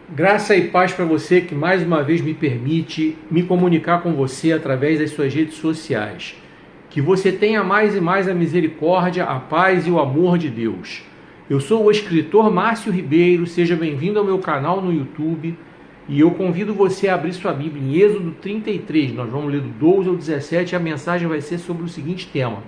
Graça e paz para você que mais uma vez me permite me comunicar com você através das suas redes sociais. Que você tenha mais e mais a misericórdia, a paz e o amor de Deus. Eu sou o escritor Márcio Ribeiro, seja bem-vindo ao meu canal no YouTube e eu convido você a abrir sua Bíblia em Êxodo 33. Nós vamos ler do 12 ao 17 e a mensagem vai ser sobre o seguinte tema: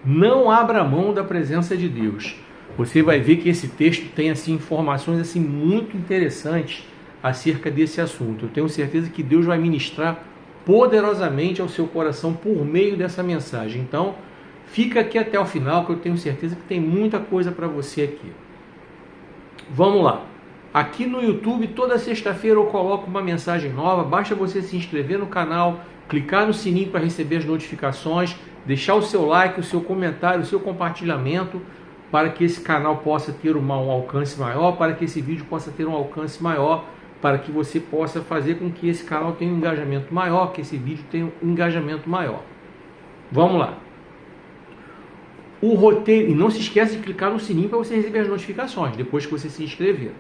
não abra mão da presença de Deus. Você vai ver que esse texto tem informações muito interessantes acerca desse assunto. Eu tenho certeza que Deus vai ministrar poderosamente ao seu coração por meio dessa mensagem. Então, fica aqui até o final que eu tenho certeza que tem muita coisa para você aqui. Vamos lá. Aqui no YouTube, toda sexta-feira eu coloco uma mensagem nova. Basta você se inscrever no canal, clicar no sininho para receber as notificações, deixar o seu like, o seu comentário, o seu compartilhamento, para que esse canal possa ter um alcance maior, para que esse vídeo possa ter um alcance maior, para que você possa fazer com que esse canal tenha um engajamento maior, que esse vídeo tenha um engajamento maior. Vamos lá. O roteiro, e não se esqueça de clicar no sininho para você receber as notificações, depois que você se inscrever.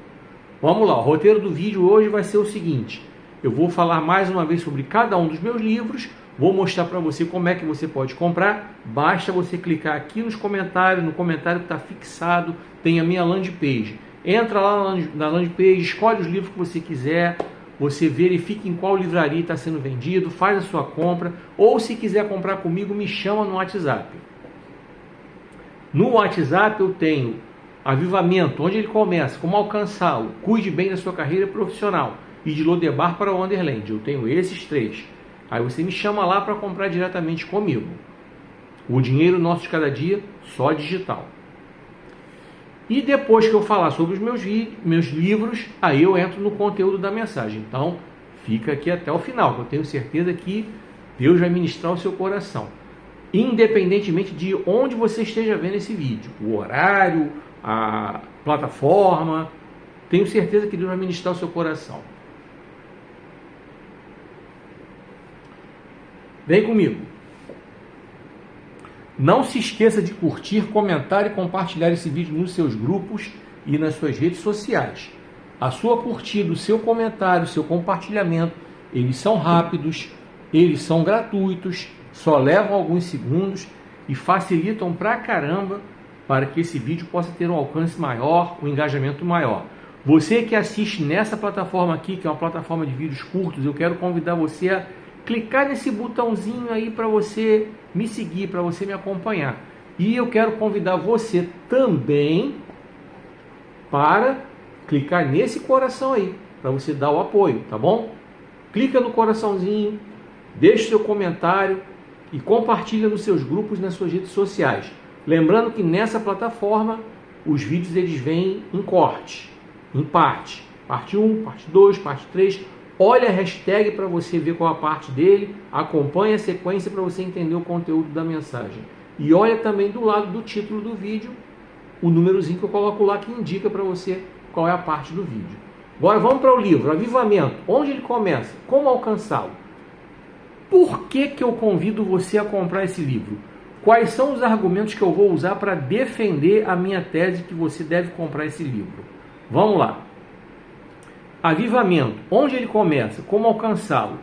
Vamos lá, o roteiro do vídeo hoje vai ser o seguinte: eu vou falar mais uma vez sobre cada um dos meus livros, vou mostrar para você como é que você pode comprar. Basta você clicar aqui nos comentários, no comentário que está fixado, tem a minha landing page. Entra lá na landing page, escolhe os livros que você quiser, você verifica em qual livraria está sendo vendido, faz a sua compra, ou se quiser comprar comigo, me chama no WhatsApp. No WhatsApp eu tenho Avivamento, onde ele começa, como alcançá-lo, cuide bem da sua carreira profissional, e de Lodebar para Wonderland. Eu tenho esses três. Aí você me chama lá para comprar diretamente comigo. O dinheiro nosso de cada dia, só digital. E depois que eu falar sobre os meus livros, aí eu entro no conteúdo da mensagem. Então, fica aqui até o final, que eu tenho certeza que Deus vai ministrar o seu coração. Independentemente de onde você esteja vendo esse vídeo, o horário, a plataforma, tenho certeza que Deus vai ministrar o seu coração. Vem comigo. Não se esqueça de curtir, comentar e compartilhar esse vídeo nos seus grupos e nas suas redes sociais. A sua curtida, o seu comentário, o seu compartilhamento, eles são rápidos, eles são gratuitos, só levam alguns segundos e facilitam pra caramba para que esse vídeo possa ter um alcance maior, um engajamento maior. Você que assiste nessa plataforma aqui, que é uma plataforma de vídeos curtos, eu quero convidar você a clicar nesse botãozinho aí para você me seguir, para você me acompanhar. E eu quero convidar você também para clicar nesse coração aí, para você dar o apoio, tá bom? Clica no coraçãozinho, deixa o seu comentário e compartilha nos seus grupos, nas suas redes sociais. Lembrando que nessa plataforma os vídeos eles vêm em corte, em parte. Parte 1, parte 2, parte 3. Olha a hashtag para você ver qual a parte dele, acompanhe a sequência para você entender o conteúdo da mensagem. E olha também do lado do título do vídeo, o númerozinho que eu coloco lá que indica para você qual é a parte do vídeo. Agora vamos para o livro, Avivamento. Onde ele começa? Como alcançá-lo? Por que eu convido você a comprar esse livro? Quais são os argumentos que eu vou usar para defender a minha tese que você deve comprar esse livro? Vamos lá. Avivamento. Onde ele começa? Como alcançá-lo?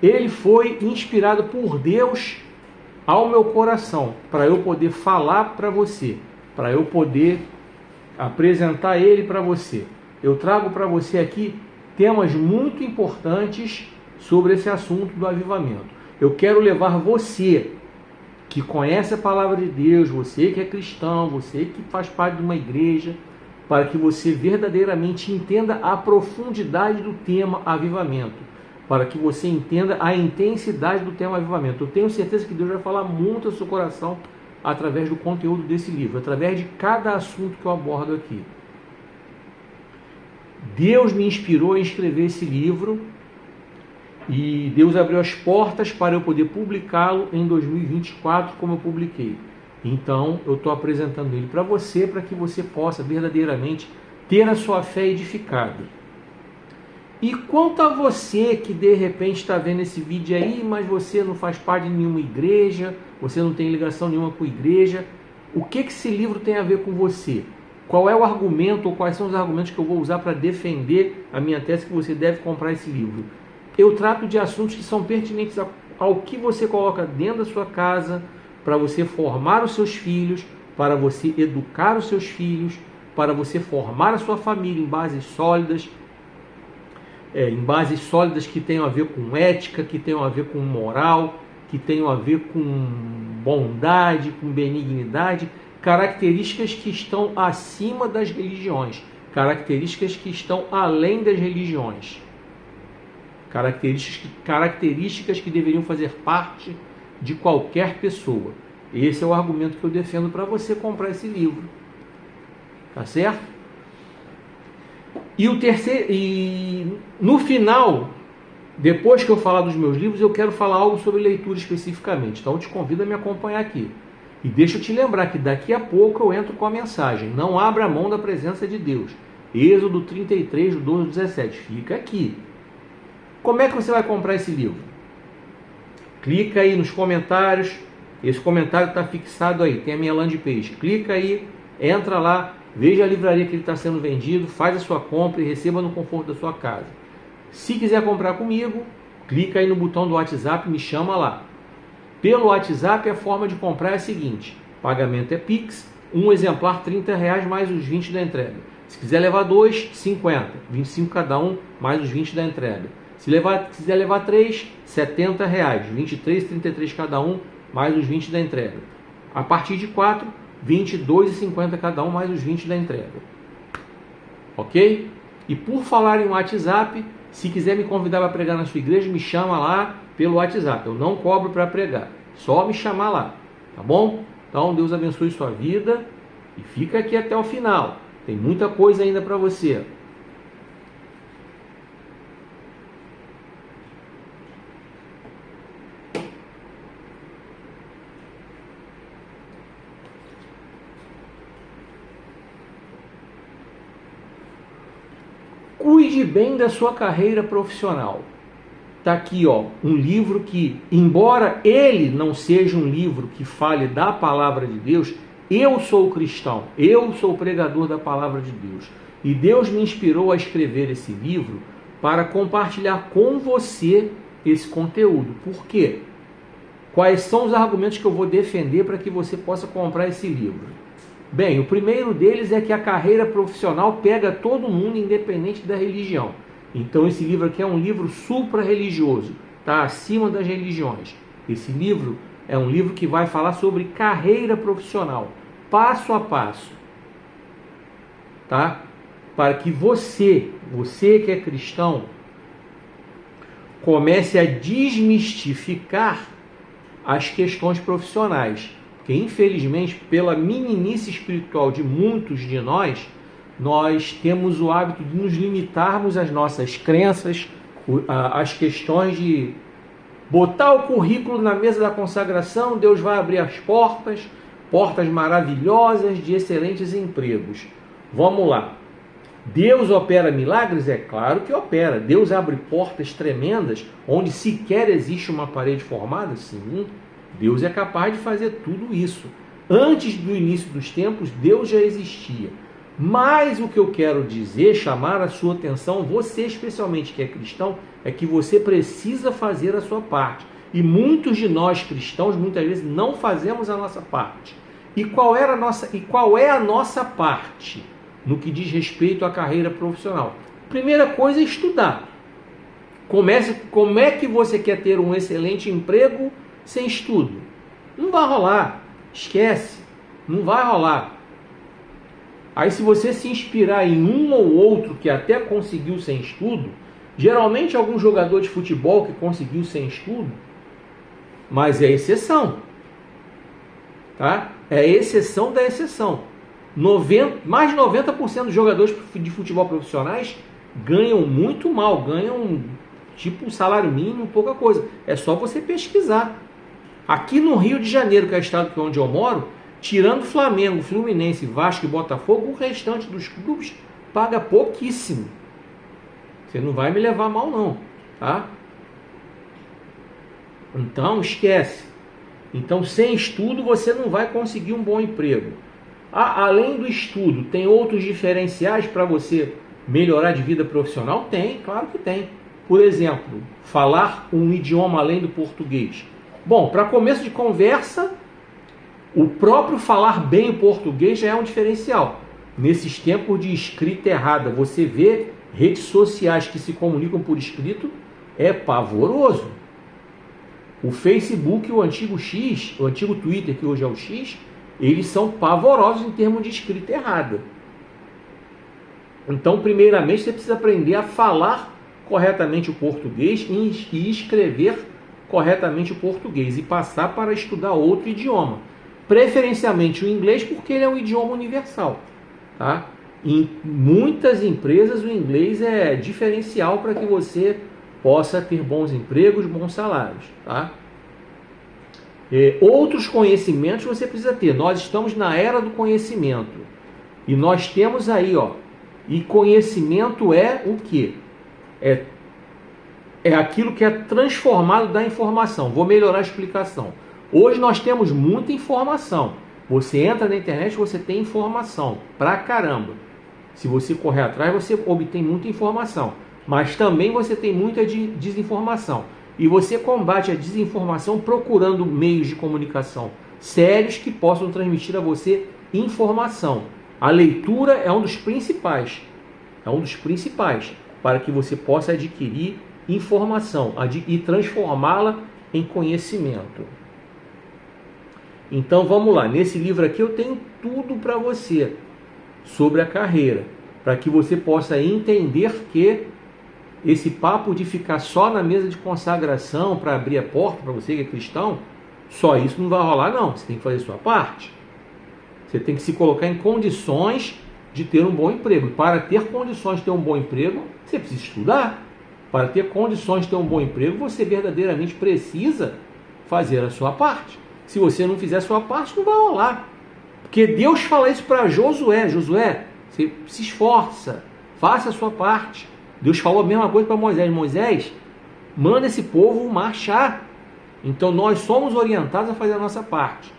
Ele foi inspirado por Deus ao meu coração, para eu poder falar para você, para eu poder apresentar ele para você. Eu trago para você aqui temas muito importantes sobre esse assunto do avivamento. Eu quero levar você, que conhece a palavra de Deus, você que é cristão, você que faz parte de uma igreja, para que você verdadeiramente entenda a profundidade do tema avivamento, para que você entenda a intensidade do tema avivamento. Eu tenho certeza que Deus vai falar muito ao seu coração através do conteúdo desse livro, através de cada assunto que eu abordo aqui. Deus me inspirou a escrever esse livro e Deus abriu as portas para eu poder publicá-lo em 2024, como eu publiquei. Então, eu estou apresentando ele para você, para que você possa verdadeiramente ter a sua fé edificada. E quanto a você que de repente está vendo esse vídeo aí, mas você não faz parte de nenhuma igreja, você não tem ligação nenhuma com a igreja, o que esse livro tem a ver com você? qual é o argumento ou quais são os argumentos que eu vou usar para defender a minha tese que você deve comprar esse livro. Eu trato de assuntos que são pertinentes ao que você coloca dentro da sua casa, para você formar os seus filhos, para você educar os seus filhos, para você formar a sua família em bases sólidas, que tenham a ver com ética, que tenham a ver com moral, que tenham a ver com bondade, com benignidade, características que estão acima das religiões, características que estão além das religiões, características que deveriam fazer parte de qualquer pessoa. Esse é o argumento que eu defendo para você comprar esse livro. Tá certo? E no final, depois que eu falar dos meus livros, eu quero falar algo sobre leitura especificamente. Então eu te convido a me acompanhar aqui. E deixa eu te lembrar que daqui a pouco eu entro com a mensagem. Não abra mão da presença de Deus. Êxodo 33, do 12 ao 17. Fica aqui. Como é que você vai comprar esse livro? Clica aí nos comentários. Esse comentário está fixado aí. Tem a minha landing page. Clica aí, entra lá, veja a livraria que ele está sendo vendido, faz a sua compra e receba no conforto da sua casa. Se quiser comprar comigo, clica aí no botão do WhatsApp, me chama lá. Pelo WhatsApp, a forma de comprar é a seguinte: pagamento é Pix, um exemplar R$30 mais os 20 da entrega. Se quiser levar 2, 50, 25 cada um mais os 20 da entrega. Se quiser levar 3, R$70, 23, 33 cada um mais os 20 da entrega. A partir de 4, 22,50 cada um mais os 20 da entrega. Ok? E por falar em WhatsApp, se quiser me convidar para pregar na sua igreja, me chama lá pelo WhatsApp. Eu não cobro para pregar, só me chamar lá, tá bom? Então Deus abençoe sua vida e fica aqui até o final. Tem muita coisa ainda para você. Cuide bem da sua carreira profissional. Está aqui, ó, um livro que, embora ele não seja um livro que fale da palavra de Deus, eu sou cristão, eu sou pregador da palavra de Deus. E Deus me inspirou a escrever esse livro para compartilhar com você esse conteúdo. Por quê? Quais são os argumentos que eu vou defender para que você possa comprar esse livro? Bem, o primeiro deles é que a carreira profissional pega todo mundo, independente da religião. Então esse livro aqui é um livro supra-religioso, está acima das religiões. Esse livro é um livro que vai falar sobre carreira profissional, passo a passo, tá? Para que você que é cristão, comece a desmistificar as questões profissionais. Porque, infelizmente, pela meninice espiritual de muitos de nós temos o hábito de nos limitarmos às nossas crenças, às questões de botar o currículo na mesa da consagração, Deus vai abrir as portas maravilhosas de excelentes empregos. Vamos lá. Deus opera milagres? É claro que opera. Deus abre portas tremendas onde sequer existe uma parede formada? Sim. Deus é capaz de fazer tudo isso. Antes do início dos tempos, Deus já existia. Mas o que eu quero dizer, chamar a sua atenção, você especialmente que é cristão, é que você precisa fazer a sua parte. E muitos de nós cristãos, muitas vezes, não fazemos a nossa parte. E qual é a nossa parte no que diz respeito à carreira profissional? Primeira coisa é estudar. Como é que você quer ter um excelente emprego sem estudo? Não vai rolar. Esquece. Não vai rolar. Aí se você se inspirar em um ou outro que até conseguiu sem estudo, geralmente algum jogador de futebol que conseguiu sem estudo, mas é exceção. Tá? É exceção da exceção. Mais de 90% dos jogadores de futebol profissionais ganham muito mal, ganham tipo um salário mínimo, pouca coisa. É só você pesquisar. Aqui no Rio de Janeiro, que é o estado onde eu moro, tirando Flamengo, Fluminense, Vasco e Botafogo, o restante dos clubes paga pouquíssimo. Você não vai me levar mal não, tá? Então esquece. Então sem estudo você não vai conseguir um bom emprego. Além do estudo, tem outros diferenciais para você melhorar de vida profissional? Tem, claro que tem. Por exemplo, falar um idioma além do português. Bom, para começo de conversa, o próprio falar bem o português já é um diferencial. Nesses tempos de escrita errada, você vê redes sociais que se comunicam por escrito, é pavoroso. O Facebook, o antigo X, o antigo Twitter, que hoje é o X, eles são pavorosos em termos de escrita errada. Então, primeiramente, você precisa aprender a falar corretamente o português e escrever corretamente o português e passar para estudar outro idioma. Preferencialmente o inglês, porque ele é um idioma universal. Tá? Em muitas empresas, o inglês é diferencial para que você possa ter bons empregos, bons salários. Tá? Outros conhecimentos você precisa ter. Nós estamos na era do conhecimento. E nós temos aí, ó. E conhecimento é o quê? É aquilo que é transformado da informação. Vou melhorar a explicação. Hoje nós temos muita informação. Você entra na internet, você tem informação. Pra caramba. Se você correr atrás, você obtém muita informação. Mas também você tem muita desinformação. E você combate a desinformação procurando meios de comunicação sérios que possam transmitir a você informação. A leitura é um dos principais. É um dos principais para que você possa adquirir informação e transformá-la em conhecimento. Então vamos lá. Nesse livro aqui eu tenho tudo para você sobre a carreira, para que você possa entender que esse papo de ficar só na mesa de consagração para abrir a porta para você que é cristão, só isso não vai rolar não. Você tem que fazer a sua parte. Você tem que se colocar em condições de ter um bom emprego. E para ter condições de ter um bom emprego, você precisa estudar. Para ter condições de ter um bom emprego, você verdadeiramente precisa fazer a sua parte. Se você não fizer a sua parte, não vai rolar. Porque Deus fala isso para Josué. Josué, você se esforça, faça a sua parte. Deus falou a mesma coisa para Moisés. Moisés, manda esse povo marchar. Então nós somos orientados a fazer a nossa parte.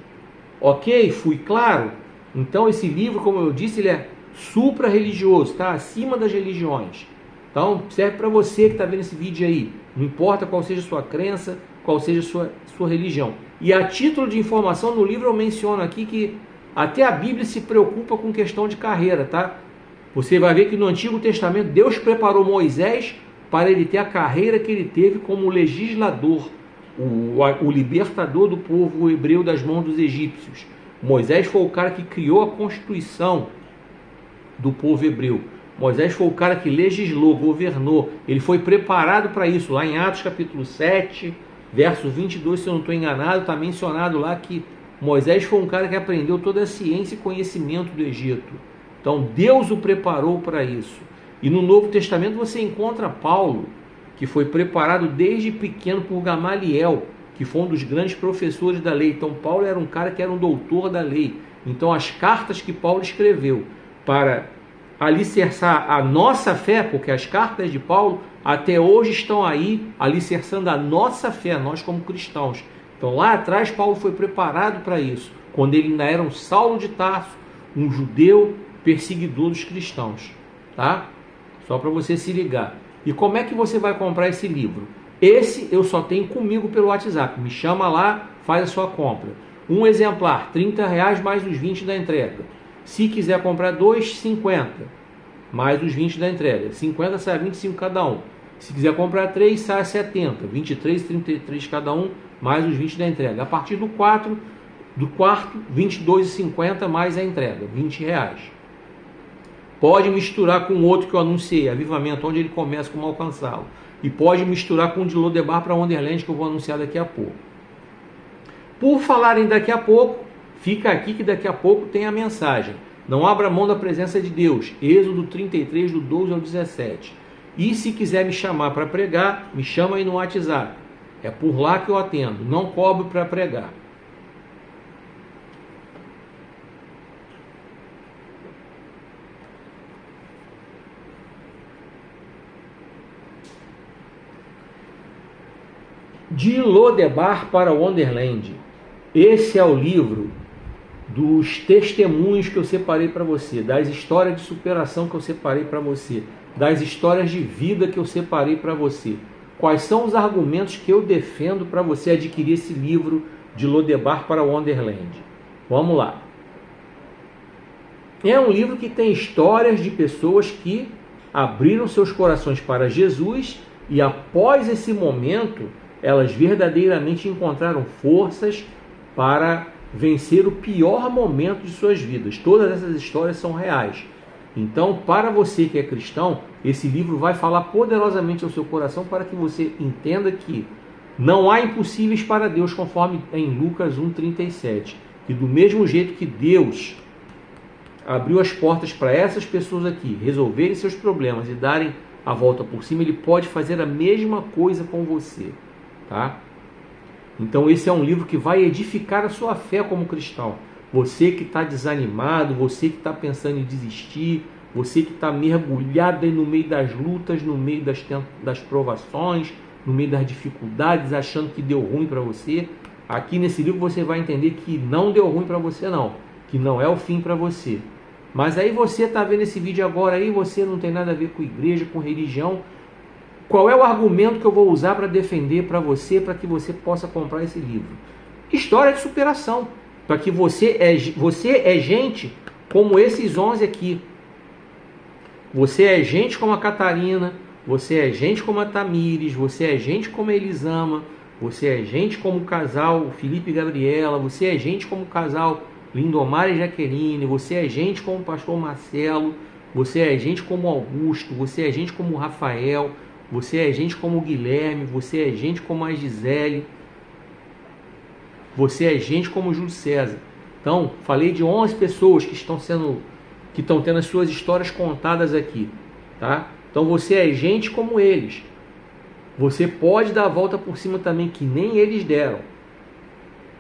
Ok? Fui claro? Então esse livro, como eu disse, ele é supra-religioso, está acima das religiões. Então serve para você que está vendo esse vídeo aí. Não importa qual seja a sua crença, qual seja a sua religião. E a título de informação, no livro eu menciono aqui que até a Bíblia se preocupa com questão de carreira, tá? Você vai ver que no Antigo Testamento Deus preparou Moisés para ele ter a carreira que ele teve como legislador, o libertador do povo hebreu das mãos dos egípcios. Moisés foi o cara que criou a constituição do povo hebreu. Moisés foi o cara que legislou, governou. Ele foi preparado para isso. Lá em Atos capítulo 7, verso 22, se eu não estou enganado, está mencionado lá que Moisés foi um cara que aprendeu toda a ciência e conhecimento do Egito. Então Deus o preparou para isso. E no Novo Testamento você encontra Paulo, que foi preparado desde pequeno por Gamaliel, que foi um dos grandes professores da lei. Então Paulo era um cara que era um doutor da lei. Então as cartas que Paulo escreveu para alicerçar a nossa fé, porque as cartas de Paulo até hoje estão aí alicerçando a nossa fé, nós como cristãos. Então lá atrás Paulo foi preparado para isso, quando ele ainda era um Saulo de Tarso, um judeu perseguidor dos cristãos, tá? Só para você se ligar. E como é que você vai comprar esse livro? Esse eu só tenho comigo pelo WhatsApp. Me chama lá, faz a sua compra. Um exemplar, R$30 mais os 20 da entrega. Se quiser comprar dois, 50 mais os 20 da entrega. 50 sai 25 cada um. Se quiser comprar 3, sai 70. 23, 33 cada um, mais os 20 da entrega. A partir do quarto, 22,50 mais a entrega, R$20. Pode misturar com o outro que eu anunciei, Avivamento, onde ele começa, como alcançá-lo. E pode misturar com o de Lodebar para Wonderland, que eu vou anunciar daqui a pouco. Por falarem daqui a pouco, fica aqui que daqui a pouco tem a mensagem. Não abra mão da presença de Deus. Êxodo 33, do 12 ao 17. E se quiser me chamar para pregar, me chama aí no WhatsApp. É por lá que eu atendo. Não cobro para pregar. De Lodebar para Wonderland. Esse é o livro dos testemunhos que eu separei para você, das histórias de superação que eu separei para você, das histórias de vida que eu separei para você. Quais são os argumentos que eu defendo para você adquirir esse livro de Lodebar para Wonderland? Vamos lá. É um livro que tem histórias de pessoas que abriram seus corações para Jesus e após esse momento, elas verdadeiramente encontraram forças para vencer o pior momento de suas vidas. Todas essas histórias são reais. Então, para você que é cristão, esse livro vai falar poderosamente ao seu coração para que você entenda que não há impossíveis para Deus, conforme em Lucas 1,37. Que do mesmo jeito que Deus abriu as portas para essas pessoas aqui resolverem seus problemas e darem a volta por cima, Ele pode fazer a mesma coisa com você, tá? Então esse é um livro que vai edificar a sua fé como cristão. Você que está desanimado, você que está pensando em desistir, você que está mergulhado aí no meio das lutas, no meio das provações, no meio das dificuldades, achando que deu ruim para você, aqui nesse livro você vai entender que não deu ruim para você não, que não é o fim para você. Mas aí você está vendo esse vídeo agora aí, você não tem nada a ver com igreja, com religião. Qual é o argumento que eu vou usar para defender para que você possa comprar esse livro? História de superação. Para que você é gente como esses 11 aqui. Você é gente como a Catarina, você é gente como a Tamires, você é gente como a Elisama, você é gente como o casal Felipe e Gabriela, você é gente como o casal Lindomar e Jaqueline, você é gente como o pastor Marcelo, você é gente como Augusto, você é gente como o Rafael, você é gente como o Guilherme, você é gente como a Gisele, você é gente como o Júlio César. Então, falei de 11 pessoas que estão tendo as suas histórias contadas aqui, tá? Então você é gente como eles. Você pode dar a volta por cima também, que nem eles deram.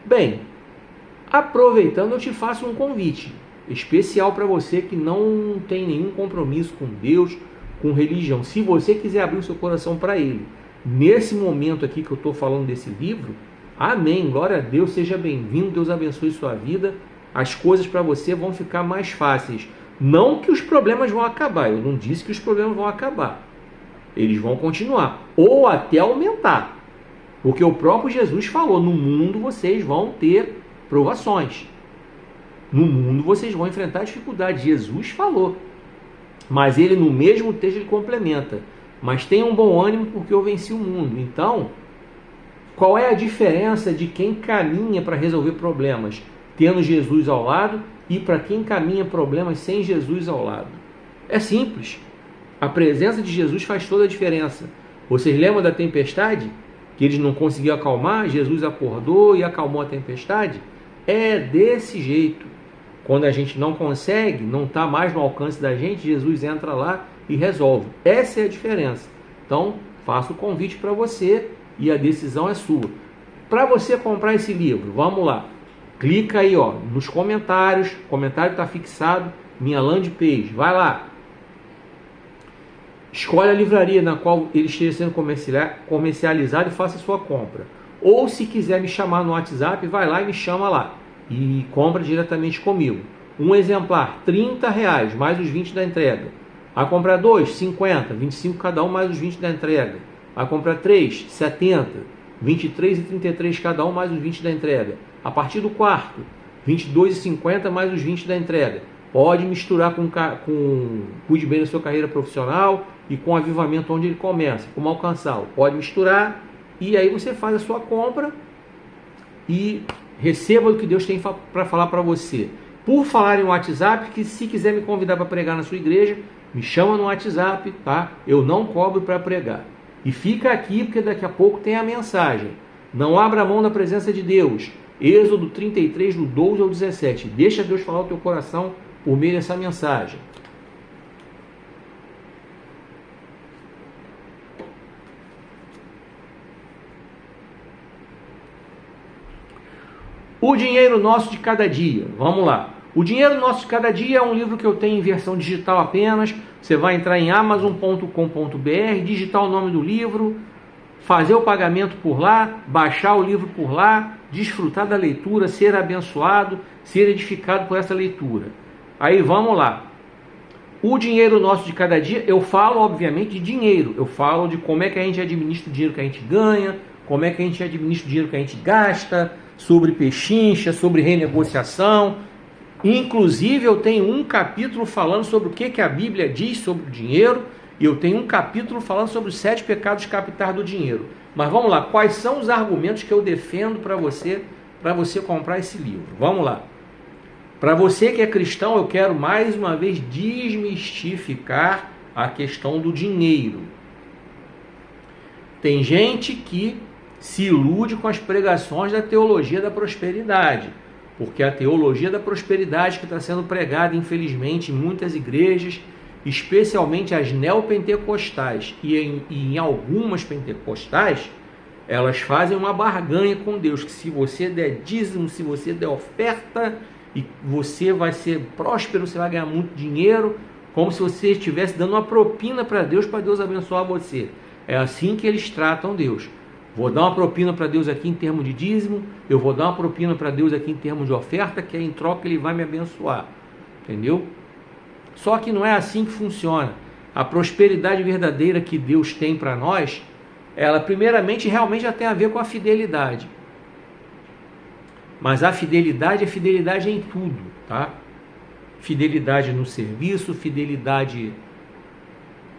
Bem, aproveitando, eu te faço um convite especial para você que não tem nenhum compromisso com Deus, com religião. Se você quiser abrir o seu coração para Ele, nesse momento aqui que eu estou falando desse livro, amém, glória a Deus, seja bem-vindo, Deus abençoe sua vida, as coisas para você vão ficar mais fáceis. Não que os problemas vão acabar, eu não disse que os problemas vão acabar, eles vão continuar, ou até aumentar, porque o próprio Jesus falou, no mundo vocês vão ter provações, no mundo vocês vão enfrentar dificuldades, Jesus falou, mas ele no mesmo texto ele complementa, mas tenham um bom ânimo porque eu venci o mundo. Então, qual é a diferença de quem caminha para resolver problemas tendo Jesus ao lado e para quem caminha problemas sem Jesus ao lado? É simples. A presença de Jesus faz toda a diferença. Vocês lembram da tempestade? Que eles não conseguiam acalmar? Jesus acordou e acalmou a tempestade? É desse jeito. Quando a gente não consegue, não está mais no alcance da gente, Jesus entra lá e resolve. Essa é a diferença. Então, faço o convite para você e a decisão é sua. Para você comprar esse livro, vamos lá. Clica aí ó, nos comentários, o comentário está fixado, minha landing page, vai lá. Escolhe a livraria na qual ele esteja sendo comercializado e faça a sua compra. Ou se quiser me chamar no WhatsApp, vai lá e me chama lá. E compra diretamente comigo. Um exemplar, R$30, mais os 20 da entrega. A comprar 2, 50, 25 cada um, mais os 20 da entrega. A comprar 3, 70, 23 e 33 cada um, mais os 20 da entrega. A partir do quarto, 22,50 mais os 20 da entrega. Pode misturar com cuide bem da sua carreira profissional e com o avivamento onde ele começa, como alcançá-lo. Pode misturar e aí você faz a sua compra e receba o que Deus tem para falar para você. Por falar em WhatsApp, que se quiser me convidar para pregar na sua igreja, me chama no WhatsApp, tá? Eu não cobro para pregar. E fica aqui porque daqui a pouco tem a mensagem. Não abra mão da presença de Deus. Êxodo 33, do 12 ao 17. Deixa Deus falar o teu coração por meio dessa mensagem. O Dinheiro Nosso de Cada Dia. Vamos lá. O Dinheiro Nosso de Cada Dia é um livro que eu tenho em versão digital apenas. Você vai entrar em amazon.com.br, digitar o nome do livro, fazer o pagamento por lá, baixar o livro por lá desfrutar da leitura, ser abençoado, ser edificado por essa leitura. Aí vamos lá. O dinheiro nosso de cada dia, eu falo obviamente de dinheiro, eu falo de como é que a gente administra o dinheiro que a gente ganha, como é que a gente administra o dinheiro que a gente gasta, sobre pechincha, sobre renegociação. Inclusive eu tenho um capítulo falando sobre o que a Bíblia diz sobre o dinheiro, e eu tenho um capítulo falando sobre os 7 pecados capitais do dinheiro. Mas vamos lá, quais são os argumentos que eu defendo para você comprar esse livro? Vamos lá. Para você que é cristão, eu quero mais uma vez desmistificar a questão do dinheiro. Tem gente que se ilude com as pregações da teologia da prosperidade, porque a teologia da prosperidade que está sendo pregada, infelizmente, em muitas igrejas, especialmente as neopentecostais e em algumas pentecostais, elas fazem uma barganha com Deus, que se você der dízimo, se você der oferta, e você vai ser próspero, você vai ganhar muito dinheiro, como se você estivesse dando uma propina para Deus abençoar você. É assim que eles tratam Deus. Vou dar uma propina para Deus aqui em termos de dízimo, eu vou dar uma propina para Deus aqui em termos de oferta, que aí em troca Ele vai me abençoar. Entendeu? Só que não é assim que funciona. A prosperidade verdadeira que Deus tem para nós, ela primeiramente realmente já tem a ver com a fidelidade. Mas a fidelidade é fidelidade em tudo, tá? Fidelidade no serviço, fidelidade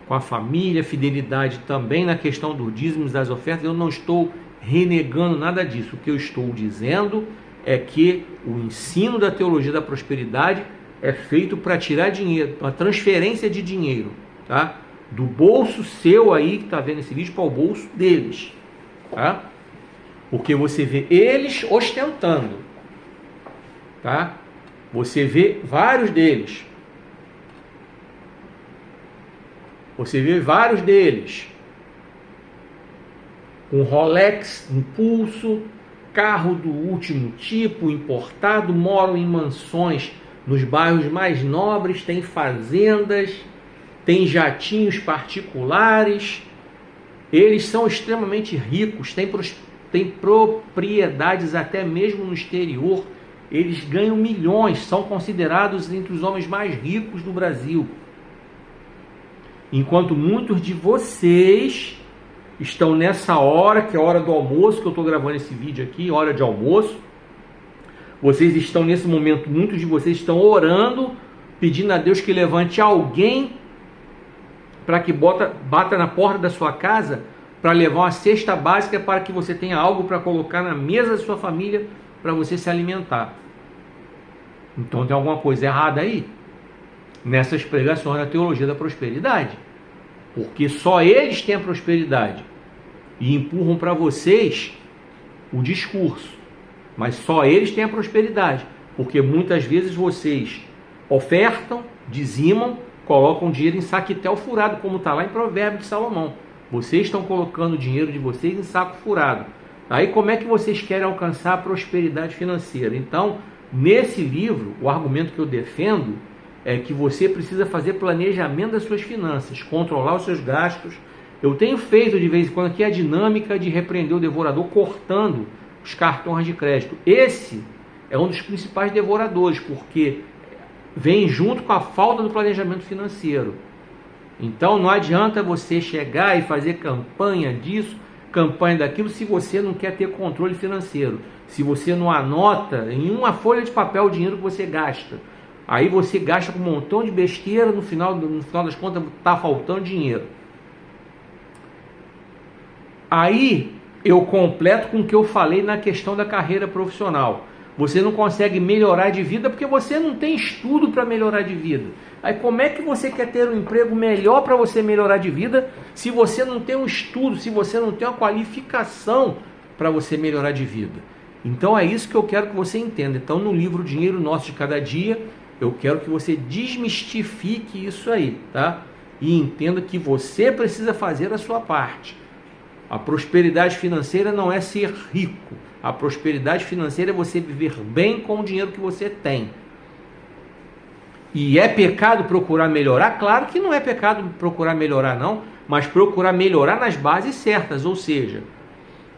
com a família, fidelidade também na questão dos dízimos, das ofertas. Eu não estou renegando nada disso. O que eu estou dizendo é que o ensino da teologia da prosperidade é feito para tirar dinheiro, uma transferência de dinheiro, tá? Do bolso seu aí, que está vendo esse vídeo, para o bolso deles, tá? Porque você vê eles ostentando, tá? Você vê vários deles. Você vê vários deles com Rolex no pulso, carro do último tipo, importado, moram em mansões nos bairros mais nobres, tem fazendas, tem jatinhos particulares. Eles são extremamente ricos, tem propriedades até mesmo no exterior. Eles ganham milhões, são considerados entre os homens mais ricos do Brasil. Enquanto muitos de vocês estão nessa hora, que é a hora do almoço, que eu estou gravando esse vídeo aqui, hora de almoço. Vocês estão nesse momento, muitos de vocês estão orando, pedindo a Deus que levante alguém para que bata na porta da sua casa para levar uma cesta básica para que você tenha algo para colocar na mesa da sua família para você se alimentar. Então tem alguma coisa errada aí nessas pregações da teologia da prosperidade, porque só eles têm a prosperidade e empurram para vocês o discurso, mas só eles têm a prosperidade, porque muitas vezes vocês ofertam, dizimam, colocam dinheiro em saquetel furado, como está lá em Provérbios de Salomão. Vocês estão colocando o dinheiro de vocês em saco furado. Aí como é que vocês querem alcançar a prosperidade financeira? Então, nesse livro, o argumento que eu defendo é que você precisa fazer planejamento das suas finanças, controlar os seus gastos. Eu tenho feito de vez em quando aqui a dinâmica de repreender o devorador cortando os cartões de crédito. Esse é um dos principais devoradores, porque vem junto com a falta do planejamento financeiro. Então não adianta você chegar e fazer campanha disso, campanha daquilo, se você não quer ter controle financeiro, se você não anota em uma folha de papel o dinheiro que você gasta. Aí você gasta com um montão de besteira, no final das contas está faltando dinheiro. Aí eu completo com o que eu falei na questão da carreira profissional. Você não consegue melhorar de vida porque você não tem estudo para melhorar de vida. Aí como é que você quer ter um emprego melhor para você melhorar de vida se você não tem um estudo, se você não tem uma qualificação para você melhorar de vida? Então é isso que eu quero que você entenda. Então no livro Dinheiro Nosso de Cada Dia, eu quero que você desmistifique isso aí, tá? E entenda que você precisa fazer a sua parte. A prosperidade financeira não é ser rico. A prosperidade financeira é você viver bem com o dinheiro que você tem. E é pecado procurar melhorar? Claro que não é pecado procurar melhorar não, mas procurar melhorar nas bases certas, ou seja,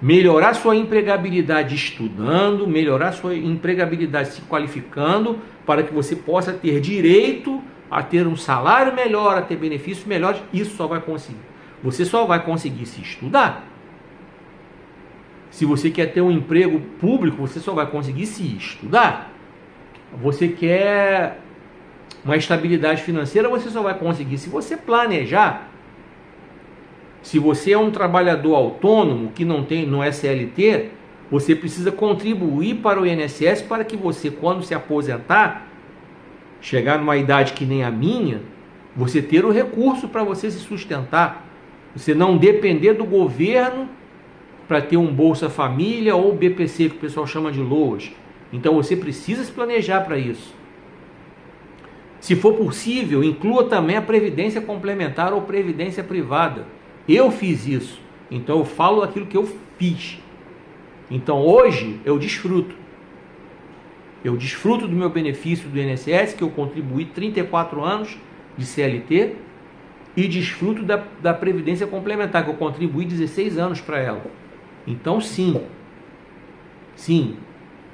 melhorar sua empregabilidade estudando, melhorar sua empregabilidade se qualificando, para que você possa ter direito a ter um salário melhor, a ter benefícios melhores. Isso só vai conseguir. Você só vai conseguir se estudar. Se você quer ter um emprego público, você só vai conseguir se estudar. Você quer uma estabilidade financeira, você só vai conseguir se você planejar. Se você é um trabalhador autônomo que não é CLT, você precisa contribuir para o INSS para que você, quando se aposentar, chegar numa idade que nem a minha, você ter o recurso para você se sustentar. Você não depender do governo para ter um Bolsa Família ou BPC, que o pessoal chama de LOAS. Então você precisa se planejar para isso. Se for possível, inclua também a previdência complementar ou previdência privada. Eu fiz isso, então eu falo aquilo que eu fiz. Então hoje eu desfruto. Eu desfruto do meu benefício do INSS, que eu contribuí 34 anos de CLT, e desfruto da previdência complementar, que eu contribuí 16 anos para ela. Então sim,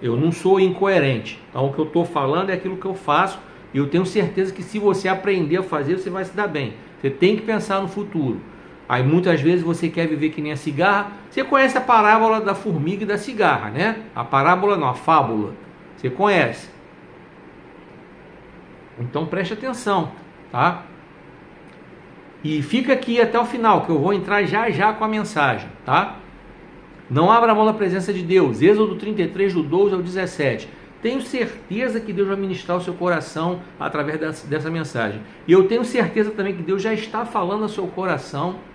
eu não sou incoerente. Então o que eu estou falando é aquilo que eu faço, e eu tenho certeza que se você aprender a fazer, você vai se dar bem. Você tem que pensar no futuro. Aí muitas vezes você quer viver que nem a cigarra. Você conhece a parábola da formiga e da cigarra, né? A parábola não, a fábula. Você conhece. Então preste atenção, tá? E fica aqui até o final, que eu vou entrar já com a mensagem, tá? Não abra mão da presença de Deus. Êxodo 33, do 12 ao 17. Tenho certeza que Deus vai ministrar o seu coração através dessa mensagem. E eu tenho certeza também que Deus já está falando ao seu coração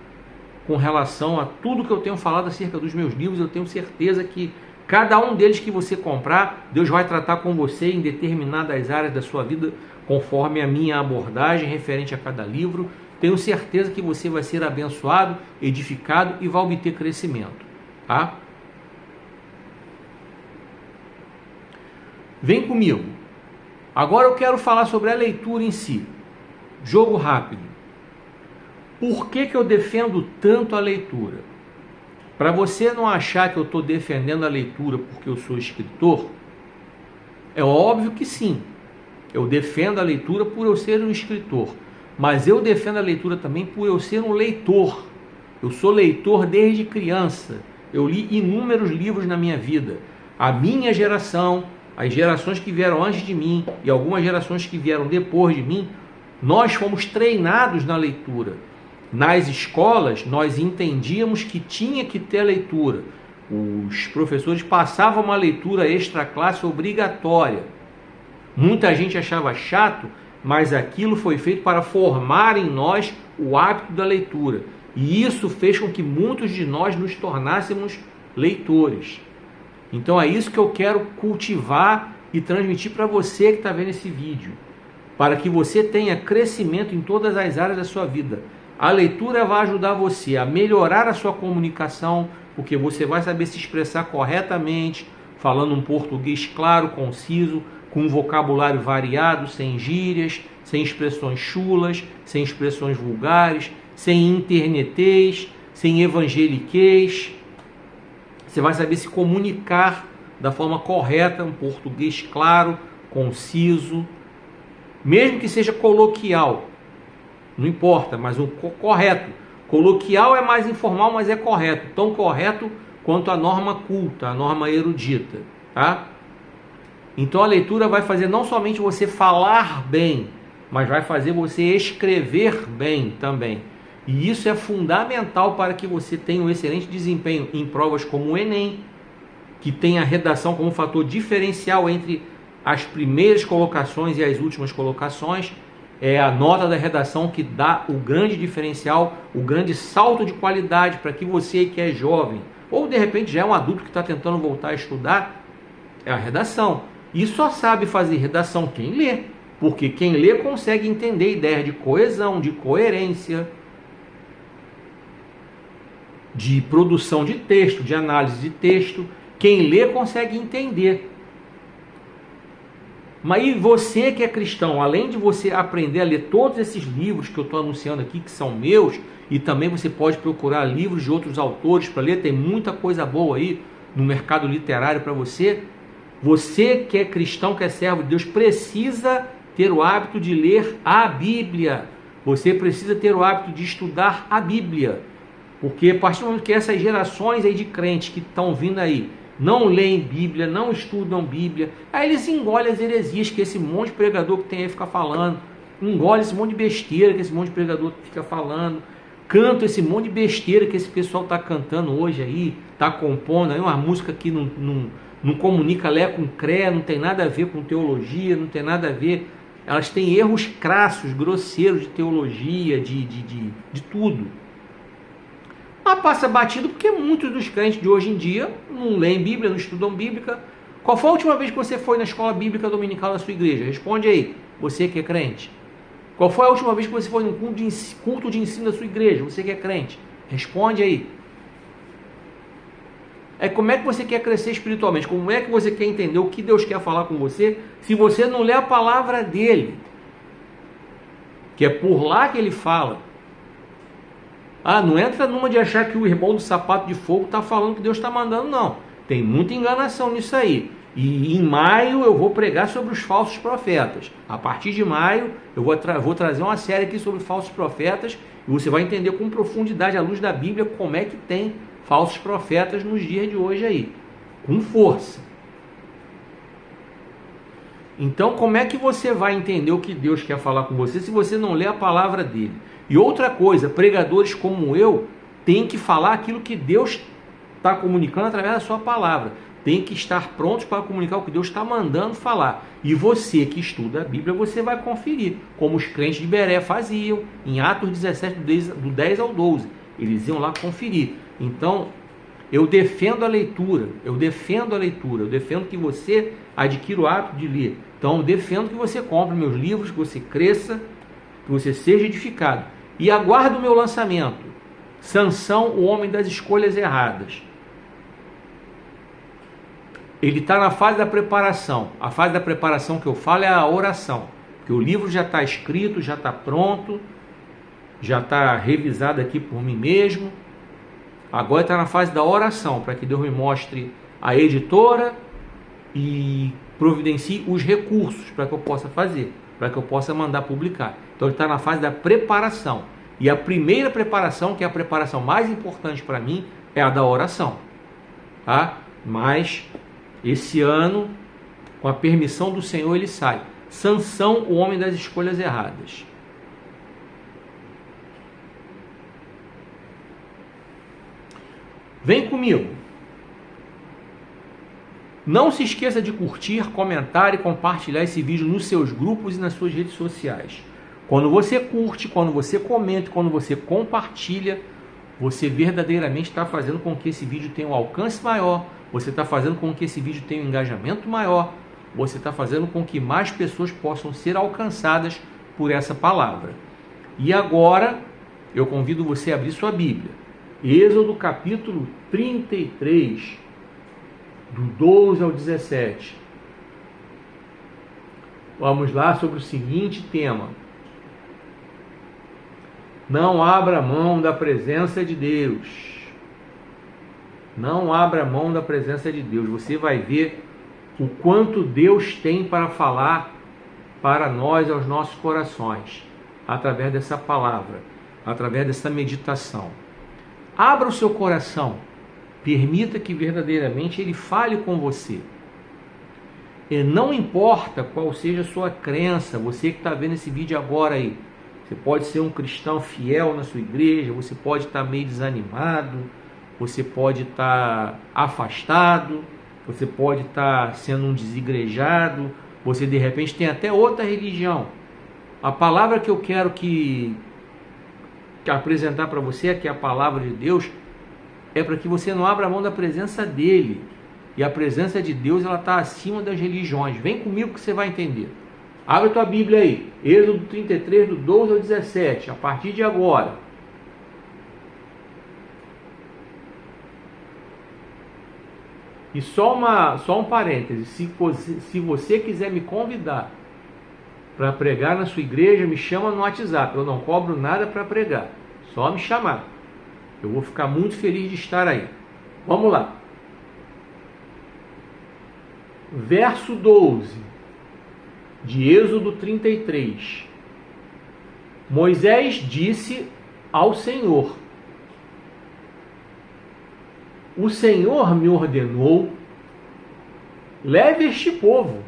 com relação a tudo que eu tenho falado acerca dos meus livros. Eu tenho certeza que cada um deles que você comprar, Deus vai tratar com você em determinadas áreas da sua vida, conforme a minha abordagem referente a cada livro. Tenho certeza que você vai ser abençoado, edificado e vai obter crescimento, tá? Vem comigo. Agora eu quero falar sobre a leitura em si. Jogo rápido. Por que eu defendo tanto a leitura? Para você não achar que eu estou defendendo a leitura porque eu sou escritor, é óbvio que sim. Eu defendo a leitura por eu ser um escritor. Mas eu defendo a leitura também por eu ser um leitor. Eu sou leitor desde criança. Eu li inúmeros livros na minha vida. A minha geração, as gerações que vieram antes de mim e algumas gerações que vieram depois de mim, nós fomos treinados na leitura. Nas escolas, nós entendíamos que tinha que ter leitura. Os professores passavam uma leitura extra-classe obrigatória. Muita gente achava chato, mas aquilo foi feito para formar em nós o hábito da leitura. E isso fez com que muitos de nós nos tornássemos leitores. Então é isso que eu quero cultivar e transmitir para você que está vendo esse vídeo, para que você tenha crescimento em todas as áreas da sua vida. A leitura vai ajudar você a melhorar a sua comunicação, porque você vai saber se expressar corretamente, falando um português claro, conciso, com um vocabulário variado, sem gírias, sem expressões chulas, sem expressões vulgares, sem internetês, sem evangeliquez. Você vai saber se comunicar da forma correta, um português claro, conciso, mesmo que seja coloquial. Não importa, mas o correto. Coloquial é mais informal, mas é correto. Tão correto quanto a norma culta, a norma erudita, tá? Então a leitura vai fazer não somente você falar bem, mas vai fazer você escrever bem também. E isso é fundamental para que você tenha um excelente desempenho em provas como o Enem, que tem a redação como fator diferencial entre as primeiras colocações e as últimas colocações. É a nota da redação que dá o grande diferencial, o grande salto de qualidade para que você que é jovem, ou de repente já é um adulto que está tentando voltar a estudar, é a redação. E só sabe fazer redação quem lê, porque quem lê consegue entender ideias de coesão, de coerência, de produção de texto, de análise de texto. Quem lê consegue entender. Mas e você que é cristão, além de você aprender a ler todos esses livros que eu estou anunciando aqui, que são meus, e também você pode procurar livros de outros autores para ler, tem muita coisa boa aí no mercado literário para você. Você que é cristão, que é servo de Deus, precisa ter o hábito de ler a Bíblia. Você precisa ter o hábito de estudar a Bíblia. Porque a partir do momento que essas gerações aí de crentes que estão vindo aí, não leem Bíblia, não estudam Bíblia, aí eles engolem as heresias que esse monte de pregador que tem aí fica falando, engolem esse monte de besteira que esse monte de pregador fica falando, cantam esse monte de besteira que esse pessoal está cantando hoje aí, está compondo aí uma música que não comunica lé com cré, não tem nada a ver com teologia, não tem nada a ver, elas têm erros crassos, grosseiros de teologia, de tudo. Mas passa batido porque muitos dos crentes de hoje em dia não leem Bíblia, não estudam Bíblia. Qual foi a última vez que você foi na escola bíblica dominical da sua igreja? Responde aí, você que é crente. Qual foi a última vez que você foi num culto de ensino da sua igreja? Você que é crente. Responde aí. Como é que você quer crescer espiritualmente? Como é que você quer entender o que Deus quer falar com você se você não lê a palavra dele? Que é por lá que ele fala. Não entra numa de achar que o irmão do sapato de fogo está falando que Deus está mandando, não. Tem muita enganação nisso aí. E em maio eu vou pregar sobre os falsos profetas. A partir de maio eu vou trazer uma série aqui sobre falsos profetas e você vai entender com profundidade, à luz da Bíblia, como é que tem falsos profetas nos dias de hoje aí. Com força. Então, como é que você vai entender o que Deus quer falar com você se você não lê a palavra dele? E outra coisa, pregadores como eu têm que falar aquilo que Deus está comunicando através da sua palavra. Tem que estar prontos para comunicar o que Deus está mandando falar. E você que estuda a Bíblia, você vai conferir, como os crentes de Beré faziam, em Atos 17, do 10 ao 12. Eles iam lá conferir. Então, eu defendo a leitura, eu defendo que você adquira o hábito de ler. Então, eu defendo que você compre meus livros, que você cresça, que você seja edificado. E aguardo o meu lançamento. Sansão, o homem das escolhas erradas. Ele está na fase da preparação. A fase da preparação que eu falo é a oração. Porque o livro já está escrito, já está pronto, já está revisado aqui por mim mesmo. Agora está na fase da oração, para que Deus me mostre a editora e providencie os recursos para que eu possa fazer, para que eu possa mandar publicar. Então ele está na fase da preparação. E a primeira preparação, que é a preparação mais importante para mim, é a da oração. Tá? Mas esse ano, com a permissão do Senhor, ele sai. Sansão, o homem das escolhas erradas. Vem comigo. Não se esqueça de curtir, comentar e compartilhar esse vídeo nos seus grupos e nas suas redes sociais. Quando você curte, quando você comenta, quando você compartilha, você verdadeiramente está fazendo com que esse vídeo tenha um alcance maior, você está fazendo com que esse vídeo tenha um engajamento maior, você está fazendo com que mais pessoas possam ser alcançadas por essa palavra. E agora, eu convido você a abrir sua Bíblia. Êxodo capítulo 33, do 12 ao 17. Vamos lá sobre o seguinte tema. Não abra mão da presença de Deus. Não abra mão da presença de Deus. Você vai ver o quanto Deus tem para falar para nós, aos nossos corações, através dessa palavra, através dessa meditação. Abra o seu coração. Permita que verdadeiramente Ele fale com você. E não importa qual seja a sua crença, você que está vendo esse vídeo agora aí, você pode ser um cristão fiel na sua igreja, você pode estar meio desanimado, você pode estar afastado, você pode estar sendo um desigrejado, você de repente tem até outra religião. A palavra que eu quero que apresentar para você, que é a palavra de Deus, é para que você não abra mão da presença dele. E a presença de Deus, ela está acima das religiões. Vem comigo que você vai entender. Abre a tua Bíblia aí. Êxodo 33, do 12 ao 17. A partir de agora. E só um parêntese, se você quiser me convidar para pregar na sua igreja, me chama no WhatsApp. Eu não cobro nada para pregar, só me chamar. Eu vou ficar muito feliz de estar aí. Vamos lá. Verso 12 de Êxodo 33. Moisés disse ao Senhor: o Senhor me ordenou, leve este povo,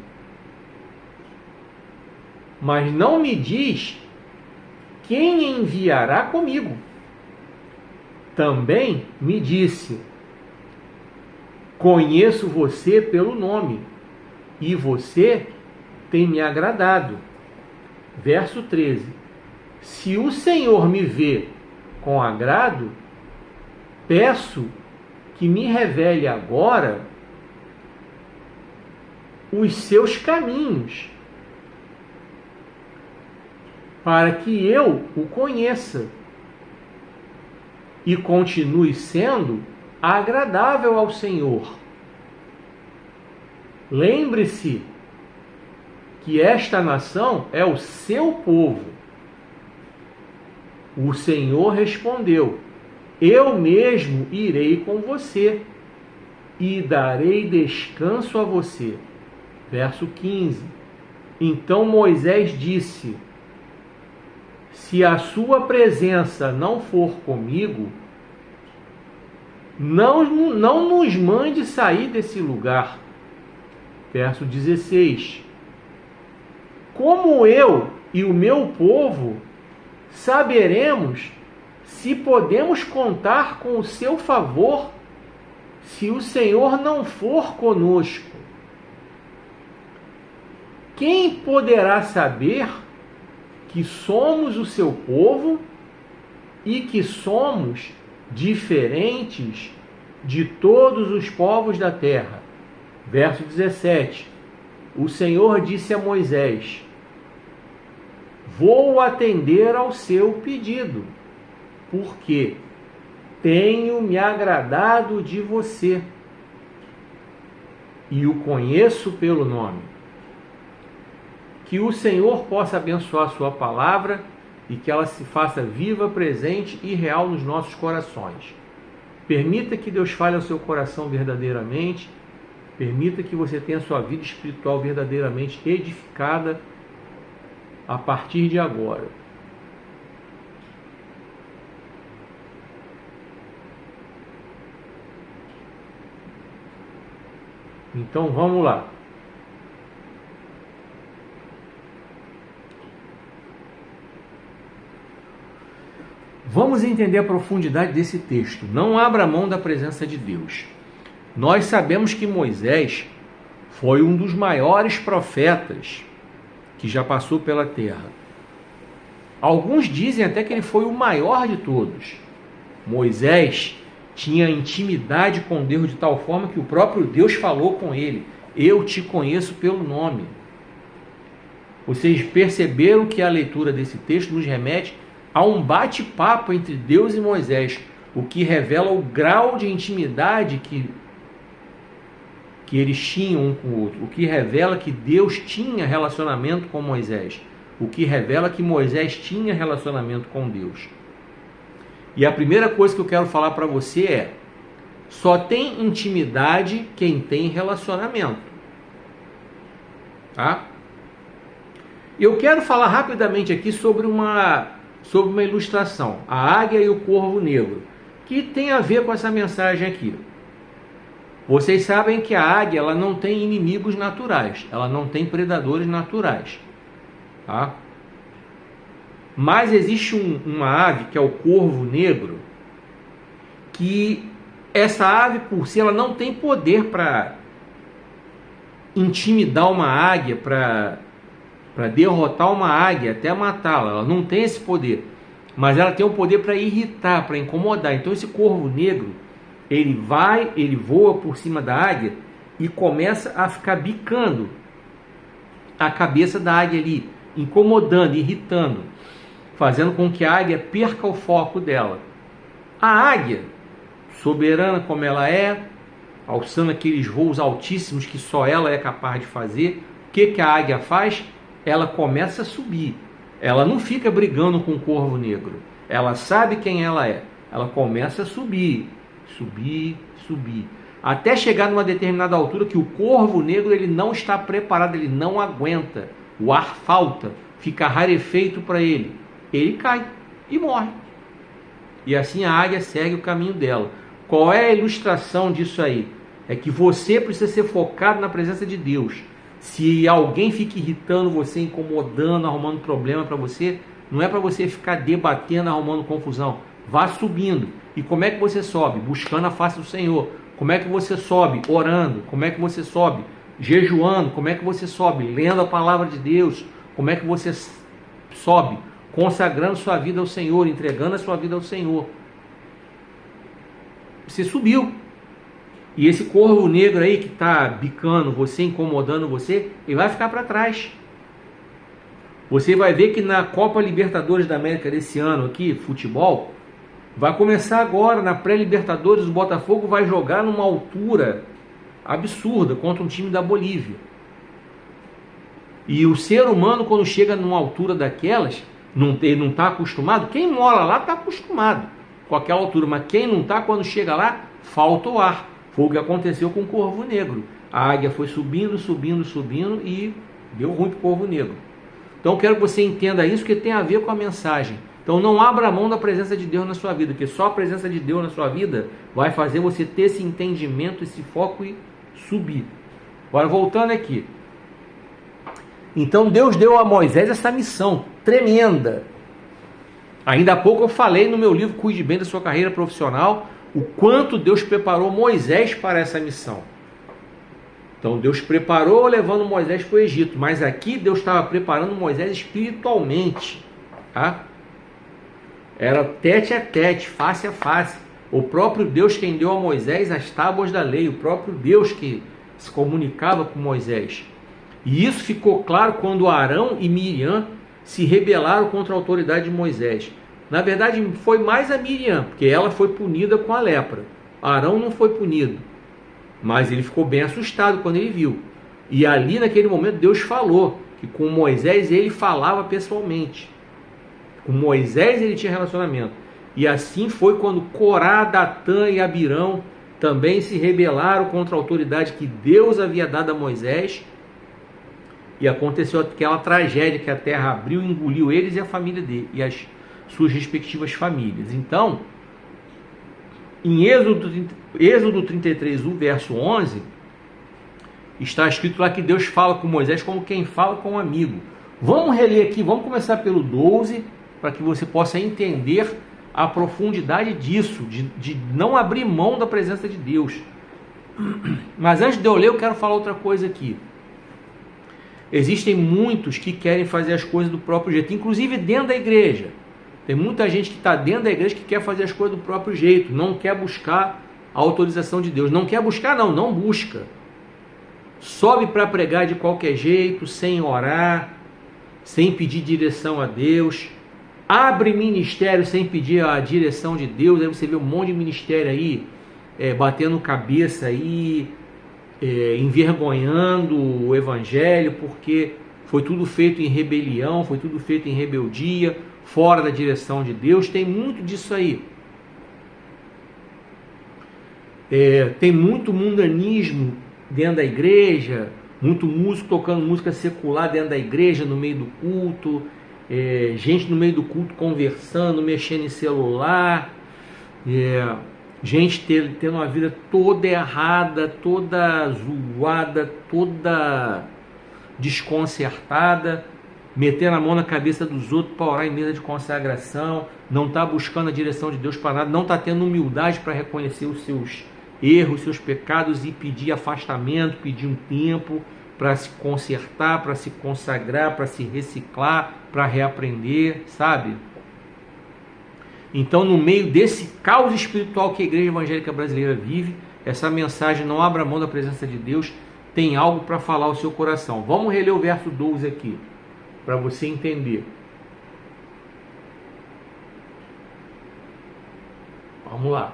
mas não me diz quem enviará comigo. Também me disse: conheço você pelo nome, e você tem me agradado. Verso 13. Se o Senhor me vê com agrado, peço que me revele agora os seus caminhos, para que eu o conheça e continue sendo agradável ao Senhor. Lembre-se que esta nação é o seu povo. O Senhor respondeu: eu mesmo irei com você e darei descanso a você. Verso 15. Então Moisés disse: se a sua presença não for comigo, não nos mande sair desse lugar. Verso 16. Como eu e o meu povo saberemos se podemos contar com o seu favor, se o Senhor não for conosco? Quem poderá saber que somos o seu povo e que somos diferentes de todos os povos da terra? Verso 17. O Senhor disse a Moisés: vou atender ao seu pedido, porque tenho me agradado de você e o conheço pelo nome. Que o Senhor possa abençoar a sua palavra e que ela se faça viva, presente e real nos nossos corações. Permita que Deus fale ao seu coração verdadeiramente. Permita que você tenha a sua vida espiritual verdadeiramente edificada a partir de agora. Então vamos lá. Vamos entender a profundidade desse texto. Não abra mão da presença de Deus. Nós sabemos que Moisés foi um dos maiores profetas que já passou pela terra. Alguns dizem até que ele foi o maior de todos. Moisés tinha intimidade com Deus de tal forma que o próprio Deus falou com ele: eu te conheço pelo nome. Vocês perceberam que a leitura desse texto nos remete a um bate-papo entre Deus e Moisés, o que revela o grau de intimidade que eles tinham um com o outro, o que revela que Deus tinha relacionamento com Moisés, o que revela que Moisés tinha relacionamento com Deus. E a primeira coisa que eu quero falar para você é: só tem intimidade quem tem relacionamento. Tá? Eu quero falar rapidamente aqui sobre uma ilustração, a águia e o corvo negro, que tem a ver com essa mensagem aqui. Vocês sabem que a águia ela não tem inimigos naturais, ela não tem predadores naturais, tá? Mas existe uma ave que é o corvo negro, que essa ave por si ela não tem poder para intimidar uma águia, para derrotar uma águia, até matá-la. Ela não tem esse poder, mas ela tem o poder para irritar, para incomodar. Então esse corvo negro, ele voa por cima da águia e começa a ficar bicando a cabeça da águia ali, incomodando, irritando, fazendo com que a águia perca o foco dela. A águia, soberana como ela é, alçando aqueles voos altíssimos que só ela é capaz de fazer, o que a águia faz? Ela começa a subir. Ela não fica brigando com o corvo negro. Ela sabe quem ela é. Ela começa a subir, subir, subir, até chegar numa determinada altura que o corvo negro ele não está preparado, ele não aguenta. O ar falta, fica rarefeito para ele. Ele cai e morre. E assim a águia segue o caminho dela. Qual é a ilustração disso aí? É que você precisa ser focado na presença de Deus. Se alguém fica irritando você, incomodando, arrumando problema para você, não é para você ficar debatendo, arrumando confusão. Vá subindo. E como é que você sobe? Buscando a face do Senhor. Como é que você sobe? Orando. Como é que você sobe? Jejuando. Como é que você sobe? Lendo a palavra de Deus. Como é que você sobe? Consagrando sua vida ao Senhor, entregando a sua vida ao Senhor. Você subiu. E esse corvo negro aí que está bicando você, incomodando você, ele vai ficar para trás. Você vai ver que na Copa Libertadores da América desse ano aqui, futebol, vai começar agora, na pré-Libertadores, o Botafogo vai jogar numa altura absurda contra um time da Bolívia. E o ser humano, quando chega numa altura daquelas, ele não está acostumado. Quem mora lá está acostumado com aquela altura, mas quem não está, quando chega lá, falta o ar. Foi o que aconteceu com o corvo negro. A águia foi subindo, subindo, subindo e deu ruim para o corvo negro. Então eu quero que você entenda isso, que tem a ver com a mensagem. Então não abra mão da presença de Deus na sua vida, porque só a presença de Deus na sua vida vai fazer você ter esse entendimento, esse foco e subir. Agora voltando aqui. Então Deus deu a Moisés essa missão tremenda. Ainda há pouco eu falei no meu livro Cuide Bem da Sua Carreira Profissional, o quanto Deus preparou Moisés para essa missão. Então Deus preparou levando Moisés para o Egito, mas aqui Deus estava preparando Moisés espiritualmente, tá? Era tete a tete, face a face. O próprio Deus quem deu a Moisés as tábuas da lei, o próprio Deus que se comunicava com Moisés. E isso ficou claro quando Arão e Miriam se rebelaram contra a autoridade de Moisés. Na verdade, foi mais a Miriam, porque ela foi punida com a lepra. Arão não foi punido, mas ele ficou bem assustado quando ele viu. E ali, naquele momento, Deus falou que com Moisés ele falava pessoalmente. Com Moisés ele tinha relacionamento. E assim foi quando Corá, Datã e Abirão também se rebelaram contra a autoridade que Deus havia dado a Moisés. E aconteceu aquela tragédia que a terra abriu e engoliu eles e a família dele, e as suas respectivas famílias. Então, em Êxodo 33, o verso 11, está escrito lá que Deus fala com Moisés como quem fala com um amigo. Vamos reler aqui, vamos começar pelo 12, para que você possa entender a profundidade disso, de não abrir mão da presença de Deus. Mas antes de eu ler, eu quero falar outra coisa aqui. Existem muitos que querem fazer as coisas do próprio jeito, inclusive dentro da igreja. Tem muita gente que está dentro da igreja que quer fazer as coisas do próprio jeito, não quer buscar a autorização de Deus. Não quer buscar, não busca. Sobe para pregar de qualquer jeito, sem orar, sem pedir direção a Deus. Abre ministério sem pedir a direção de Deus. Aí você vê um monte de ministério aí, batendo cabeça aí, envergonhando o evangelho, porque foi tudo feito em rebelião, foi tudo feito em rebeldia, fora da direção de Deus. Tem muito disso aí. Tem muito mundanismo dentro da igreja, muito músico tocando música secular dentro da igreja, no meio do culto, gente no meio do culto conversando, mexendo em celular, gente tendo uma vida toda errada, toda zoada, toda desconcertada, metendo a mão na cabeça dos outros para orar em mesa de consagração, não está buscando a direção de Deus para nada, não está tendo humildade para reconhecer os seus erros, seus pecados e pedir afastamento, pedir um tempo para se consertar, para se consagrar, para se reciclar, para reaprender, sabe? Então, no meio desse caos espiritual que a igreja evangélica brasileira vive, essa mensagem não abra mão da presença de Deus, tem algo para falar ao seu coração. Vamos reler o verso 12 aqui, para você entender. Vamos lá.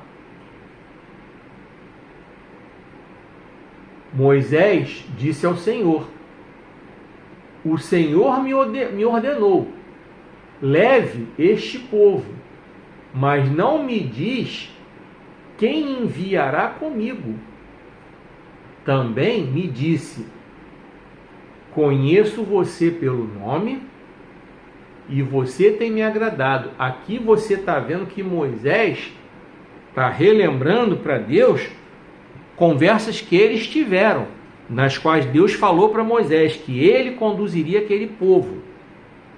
Moisés disse ao Senhor: o Senhor me ordenou, leve este povo, mas não me diz quem enviará comigo. Também me disse: conheço você pelo nome e você tem me agradado. Aqui você está vendo que Moisés está relembrando para Deus conversas que eles tiveram, nas quais Deus falou para Moisés que ele conduziria aquele povo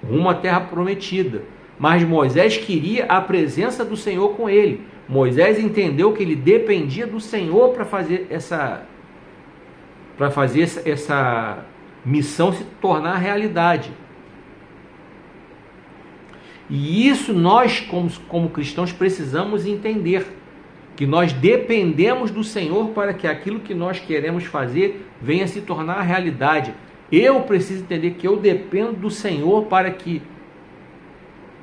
rumo à terra prometida. Mas Moisés queria a presença do Senhor com ele. Moisés entendeu que ele dependia do Senhor para fazer essa missão se tornar realidade. E isso nós, como cristãos, precisamos entender, que nós dependemos do Senhor para que aquilo que nós queremos fazer venha se tornar realidade. Eu preciso entender que eu dependo do Senhor para que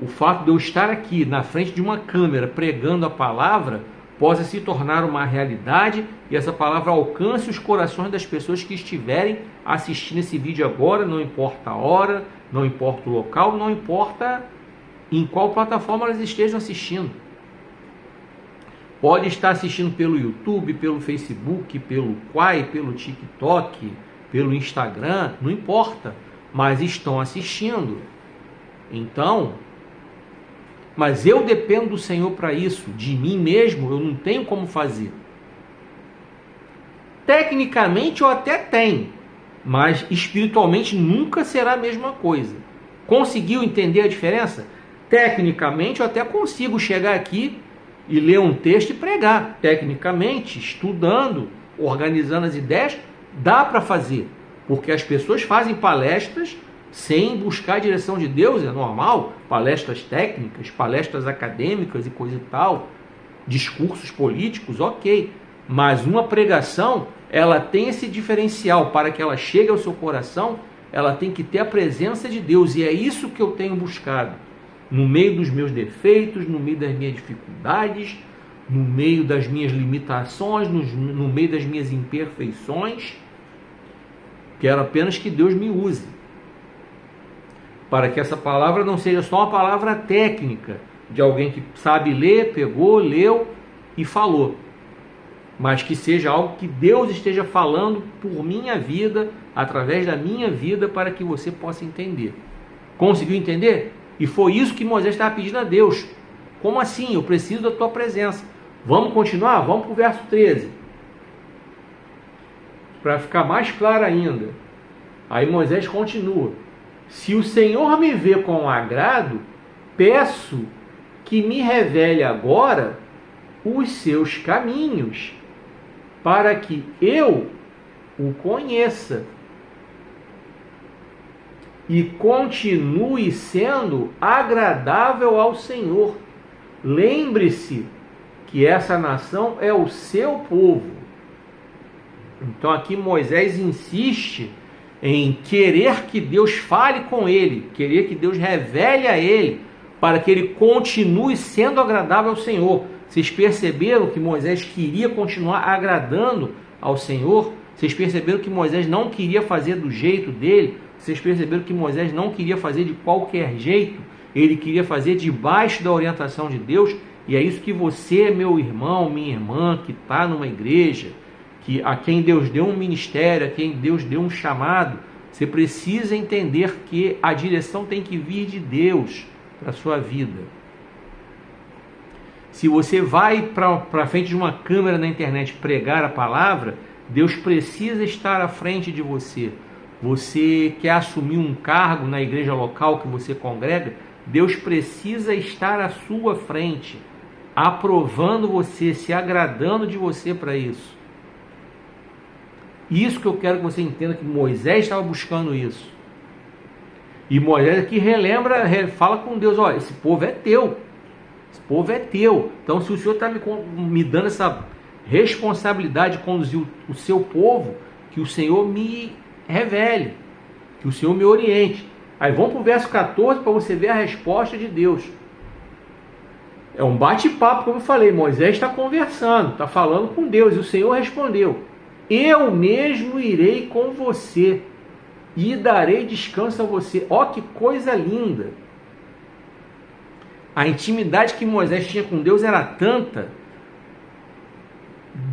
o fato de eu estar aqui na frente de uma câmera pregando a palavra possa se tornar uma realidade e essa palavra alcance os corações das pessoas que estiverem assistindo esse vídeo agora, não importa a hora, não importa o local, não importa em qual plataforma elas estejam assistindo. Pode estar assistindo pelo YouTube, pelo Facebook, pelo Quai, pelo TikTok, pelo Instagram, não importa, mas estão assistindo. Então, mas eu dependo do Senhor para isso, de mim mesmo eu não tenho como fazer. Tecnicamente eu até tenho, mas espiritualmente nunca será a mesma coisa. Conseguiu entender a diferença? Tecnicamente eu até consigo chegar aqui e ler um texto e pregar. Tecnicamente, estudando, organizando as ideias, dá para fazer. Porque as pessoas fazem palestras sem buscar a direção de Deus, é normal. Palestras técnicas, palestras acadêmicas e coisa e tal. Discursos políticos, ok. Mas uma pregação, ela tem esse diferencial. Para que ela chegue ao seu coração, ela tem que ter a presença de Deus. E é isso que eu tenho buscado. No meio dos meus defeitos, no meio das minhas dificuldades, no meio das minhas limitações, no meio das minhas imperfeições. Quero apenas que Deus me use, para que essa palavra não seja só uma palavra técnica, de alguém que sabe ler, pegou, leu e falou, mas que seja algo que Deus esteja falando por minha vida, através da minha vida, para que você possa entender. Conseguiu entender? E foi isso que Moisés estava pedindo a Deus. Como assim? Eu preciso da tua presença. Vamos continuar? Vamos para o verso 13. Para ficar mais claro ainda. Aí Moisés continua. Se o Senhor me vê com agrado, peço que me revele agora os seus caminhos, para que eu o conheça e continue sendo agradável ao Senhor. Lembre-se que essa nação é o seu povo. Então aqui Moisés insiste em querer que Deus fale com ele, querer que Deus revele a ele, para que ele continue sendo agradável ao Senhor. Vocês perceberam que Moisés queria continuar agradando ao Senhor? Vocês perceberam que Moisés não queria fazer do jeito dele? Vocês perceberam que Moisés não queria fazer de qualquer jeito? Ele queria fazer debaixo da orientação de Deus. E é isso que você, meu irmão, minha irmã, que está numa igreja, a quem Deus deu um ministério, a quem Deus deu um chamado, você precisa entender que a direção tem que vir de Deus para a sua vida. Se você vai para frente de uma câmera na internet pregar a palavra, Deus precisa estar à frente de você. Você quer assumir um cargo na igreja local que você congrega, Deus precisa estar à sua frente, aprovando você, se agradando de você para isso. Isso que eu quero que você entenda, que Moisés estava buscando isso. E Moisés aqui fala com Deus, olha, esse povo é teu. Esse povo é teu. Então se o Senhor está me dando essa responsabilidade de conduzir o seu povo, que o Senhor me revele, que o Senhor me oriente. Aí vamos para o verso 14 para você ver a resposta de Deus. É um bate-papo, como eu falei. Moisés está conversando, está falando com Deus, e o Senhor respondeu. eu mesmo irei com você e darei descanso a você. Ó, que coisa linda! A intimidade que Moisés tinha com Deus era tanta,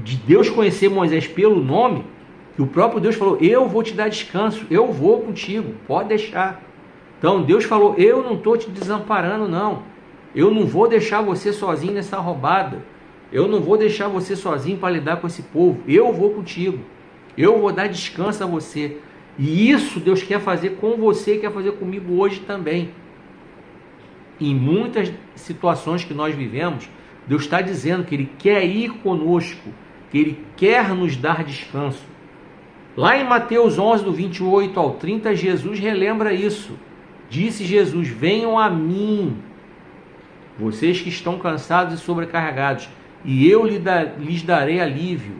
de Deus conhecer Moisés pelo nome, que o próprio Deus falou, eu vou te dar descanso, eu vou contigo, pode deixar. Então Deus falou, eu não estou te desamparando não, eu não vou deixar você sozinho nessa roubada, eu não vou deixar você sozinho para lidar com esse povo, eu vou contigo, eu vou dar descanso a você. E isso Deus quer fazer com você, quer fazer comigo hoje também. Em muitas situações que nós vivemos, Deus está dizendo que Ele quer ir conosco, que Ele quer nos dar descanso. Lá em Mateus 11, do 28 ao 30, Jesus relembra isso. Disse Jesus, venham a mim, vocês que estão cansados e sobrecarregados, e eu lhes darei alívio.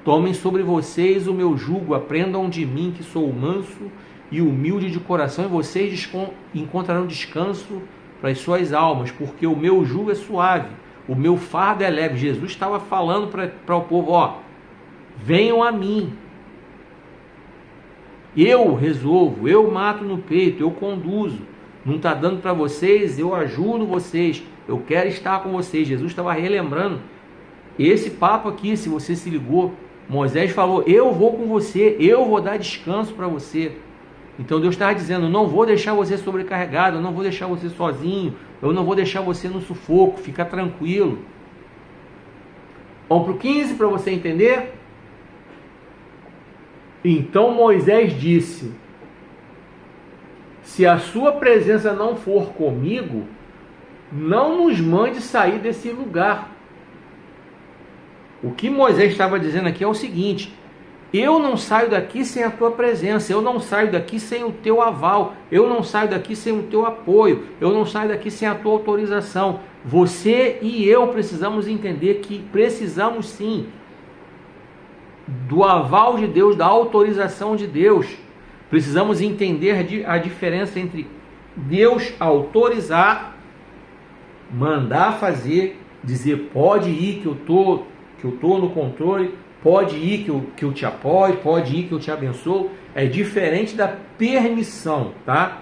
Tomem sobre vocês o meu jugo, aprendam de mim que sou manso e humilde de coração, e vocês encontrarão descanso para as suas almas, porque o meu jugo é suave, o meu fardo é leve. Jesus estava falando para o povo, ó, venham a mim, eu resolvo, eu mato no peito, eu conduzo, não está dando para vocês, eu ajudo vocês, eu quero estar com vocês. Jesus estava relembrando esse papo aqui, se você se ligou. Moisés falou, eu vou com você, eu vou dar descanso para você. Então Deus estava dizendo, não vou deixar você sobrecarregado, eu não vou deixar você sozinho, eu não vou deixar você no sufoco, fica tranquilo. Vamos para o 15 para você entender? Então Moisés disse, se a sua presença não for comigo, não nos mande sair desse lugar. O que Moisés estava dizendo aqui é o seguinte, eu não saio daqui sem a tua presença, eu não saio daqui sem o teu aval, eu não saio daqui sem o teu apoio, eu não saio daqui sem a tua autorização. Você e eu precisamos entender que precisamos sim do aval de Deus, da autorização de Deus. Precisamos entender a diferença entre Deus autorizar, mandar fazer, dizer pode ir que eu tô no controle, pode ir que eu te apoio, pode ir que eu te abençoo. É diferente da permissão, tá?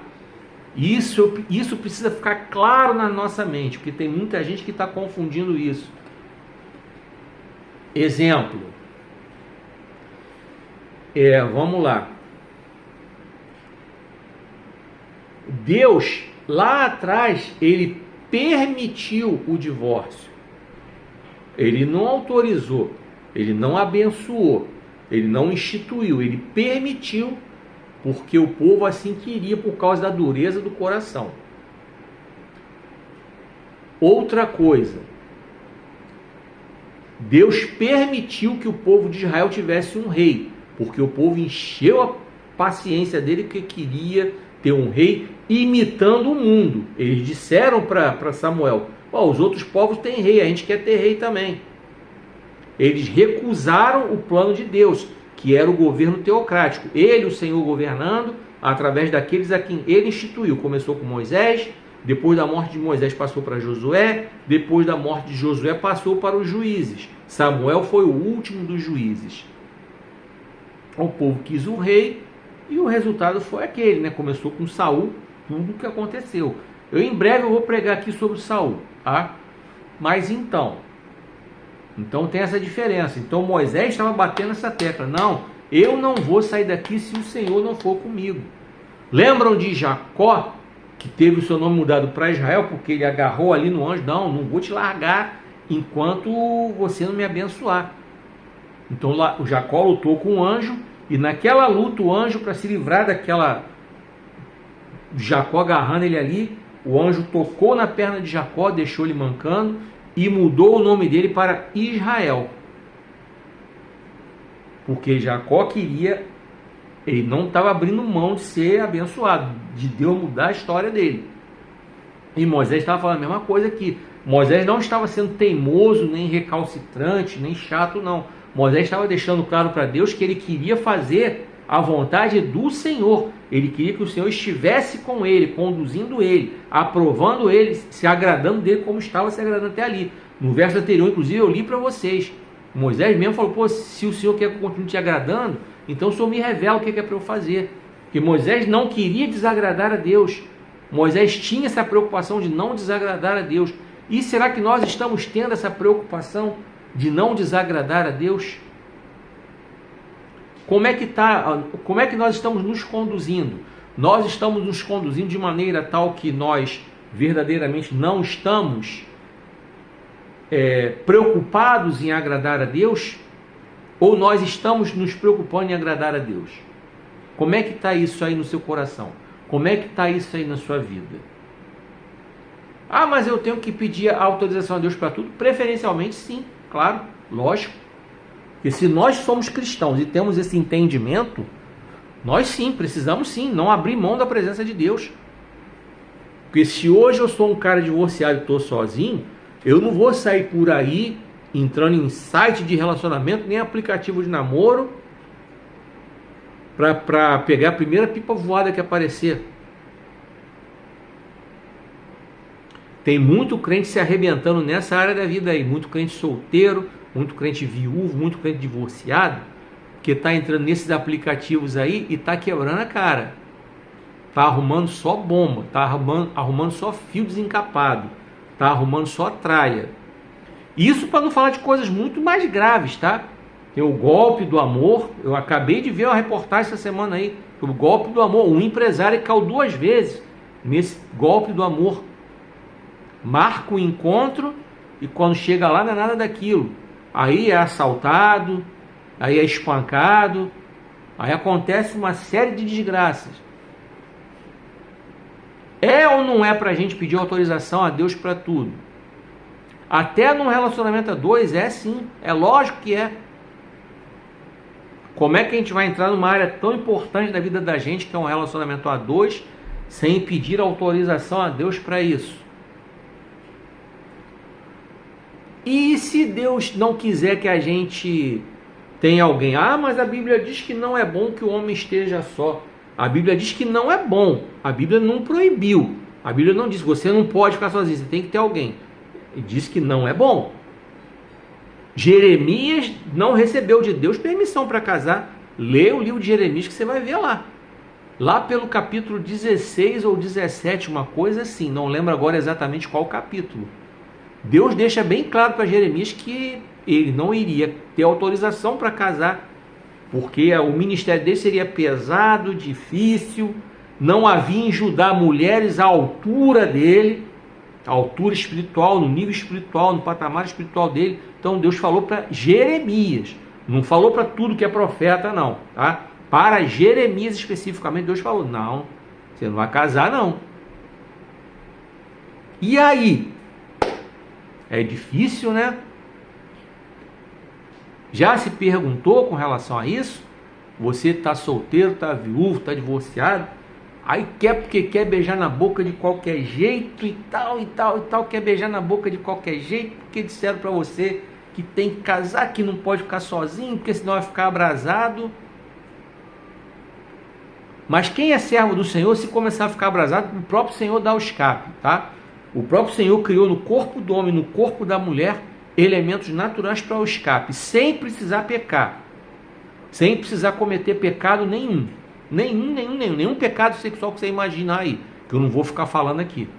Isso precisa ficar claro na nossa mente, porque tem muita gente que está confundindo isso. Exemplo. Vamos lá. Deus, lá atrás, Ele permitiu o divórcio. Ele não autorizou, Ele não abençoou, Ele não instituiu, Ele permitiu, porque o povo assim queria por causa da dureza do coração. Outra coisa, Deus permitiu que o povo de Israel tivesse um rei, porque o povo encheu a paciência dele que queria ter um rei imitando o mundo. Eles disseram para Samuel, os outros povos têm rei, a gente quer ter rei também. Eles recusaram o plano de Deus, que era o governo teocrático. Ele, o Senhor, governando através daqueles a quem ele instituiu. Começou com Moisés, depois da morte de Moisés passou para Josué, depois da morte de Josué passou para os juízes. Samuel foi o último dos juízes. O povo quis o rei e o resultado foi aquele, né? Começou com Saul, tudo o que aconteceu. Em breve eu vou pregar aqui sobre Saul, tá? Mas então tem essa diferença. Então Moisés estava batendo essa tecla, não, eu não vou sair daqui se o Senhor não for comigo. Lembram de Jacó, que teve o seu nome mudado para Israel, porque ele agarrou ali no anjo, não vou te largar enquanto você não me abençoar. Então lá, o Jacó lutou com o anjo, e naquela luta o anjo, para se livrar daquela Jacó agarrando ele ali, o anjo tocou na perna de Jacó, deixou ele mancando e mudou o nome dele para Israel, porque Jacó queria, ele não estava abrindo mão de ser abençoado, de Deus mudar a história dele. E Moisés estava falando a mesma coisa aqui. Moisés não estava sendo teimoso, nem recalcitrante, nem chato, não. Moisés estava deixando claro para Deus que ele queria fazer a vontade do Senhor. Ele queria que o Senhor estivesse com ele, conduzindo ele, aprovando ele, se agradando dele como estava se agradando até ali. No verso anterior, inclusive, eu li para vocês. Moisés mesmo falou, pô, se o Senhor quer que eu continue te agradando, então o Senhor me revela o que é para eu fazer. Porque Moisés não queria desagradar a Deus. Moisés tinha essa preocupação de não desagradar a Deus. E será que nós estamos tendo essa preocupação de não desagradar a Deus? Como é que nós estamos nos conduzindo? Nós estamos nos conduzindo de maneira tal que nós verdadeiramente não estamos preocupados em agradar a Deus? Ou nós estamos nos preocupando em agradar a Deus? Como é que está isso aí no seu coração? Como é que está isso aí na sua vida? Ah, mas eu tenho que pedir a autorização a Deus para tudo? Preferencialmente sim, claro, lógico. Porque se nós somos cristãos e temos esse entendimento, nós sim, precisamos sim, não abrir mão da presença de Deus. Porque se hoje eu sou um cara divorciado e estou sozinho, eu não vou sair por aí entrando em site de relacionamento, nem aplicativo de namoro, para pegar a primeira pipa voada que aparecer. Tem muito crente se arrebentando nessa área da vida aí, muito crente solteiro, muito crente viúvo, muito crente divorciado, que está entrando nesses aplicativos aí e está quebrando a cara. Está arrumando só bomba, está arrumando só fio desencapado, está arrumando só traia. Isso para não falar de coisas muito mais graves, tá? Tem o golpe do amor. Eu acabei de ver uma reportagem essa semana aí, o golpe do amor. Um empresário caiu 2 vezes nesse golpe do amor. Marca o encontro e quando chega lá não é nada daquilo. Aí é assaltado, aí é espancado, aí acontece uma série de desgraças. É ou não é para a gente pedir autorização a Deus para tudo? Até num relacionamento a 2 é sim, é lógico que é. Como é que a gente vai entrar numa área tão importante da vida da gente, que é um relacionamento a 2, sem pedir autorização a Deus para isso? E se Deus não quiser que a gente tenha alguém? Ah, mas a Bíblia diz que não é bom que o homem esteja só. A Bíblia diz que não é bom. A Bíblia não proibiu. A Bíblia não diz que você não pode ficar sozinho, você tem que ter alguém. E diz que não é bom. Jeremias não recebeu de Deus permissão para casar. Lê o livro de Jeremias que você vai ver lá. Lá pelo capítulo 16 ou 17, uma coisa assim. Não lembro agora exatamente qual capítulo. Deus deixa bem claro para Jeremias que ele não iria ter autorização para casar, porque o ministério dele seria pesado, difícil, não havia em Judá mulheres à altura dele, à altura espiritual, no nível espiritual, no patamar espiritual dele. Então Deus falou para Jeremias, não falou para tudo que é profeta não, tá? Para Jeremias especificamente Deus falou, não, você não vai casar não. E aí? É difícil, né? Já se perguntou com relação a isso? Você está solteiro, está viúvo, está divorciado, aí porque quer beijar na boca de qualquer jeito e tal, quer beijar na boca de qualquer jeito, porque disseram para você que tem que casar, que não pode ficar sozinho, porque senão vai ficar abrasado. Mas quem é servo do Senhor, se começar a ficar abrasado, o próprio Senhor dá o escape, tá? O próprio Senhor criou no corpo do homem, no corpo da mulher, elementos naturais para o escape, sem precisar pecar, sem precisar cometer pecado nenhum. Nenhum pecado sexual que você imaginar aí, que eu não vou ficar falando aqui.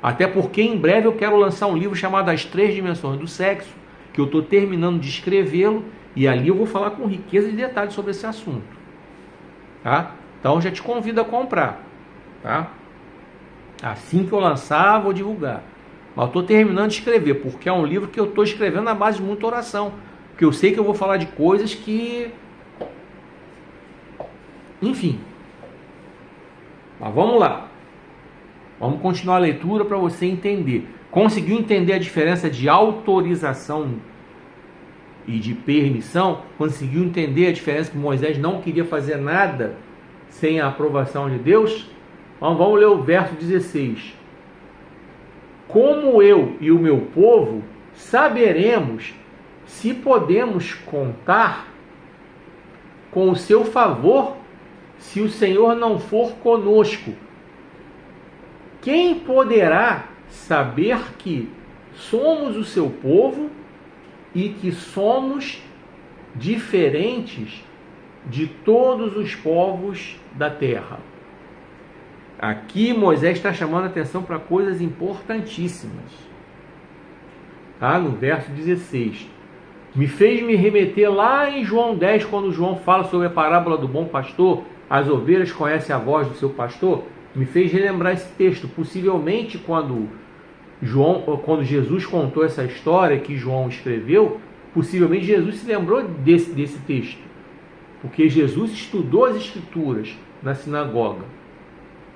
Até porque em breve eu quero lançar um livro chamado As 3 Dimensões do Sexo, que eu estou terminando de escrevê-lo, e ali eu vou falar com riqueza de detalhes sobre esse assunto. Tá? Então eu já te convido a comprar. Tá? Assim que eu lançar, vou divulgar. Mas eu estou terminando de escrever, porque é um livro que eu estou escrevendo na base de muita oração. Porque eu sei que eu vou falar de coisas que... Enfim. Mas vamos lá. Vamos continuar a leitura para você entender. Conseguiu entender a diferença de autorização e de permissão? Conseguiu entender a diferença que Moisés não queria fazer nada sem a aprovação de Deus? Vamos ler o verso 16. Como eu e o meu povo saberemos se podemos contar com o seu favor se o Senhor não for conosco? Quem poderá saber que somos o seu povo e que somos diferentes de todos os povos da terra. Aqui Moisés está chamando a atenção para coisas importantíssimas. Tá? No verso 16. Me fez me remeter lá em João 10, quando João fala sobre a parábola do bom pastor, as ovelhas conhecem a voz do seu pastor. Me fez relembrar esse texto. Possivelmente quando Jesus contou essa história que João escreveu, possivelmente Jesus se lembrou desse texto. Porque Jesus estudou as Escrituras na sinagoga.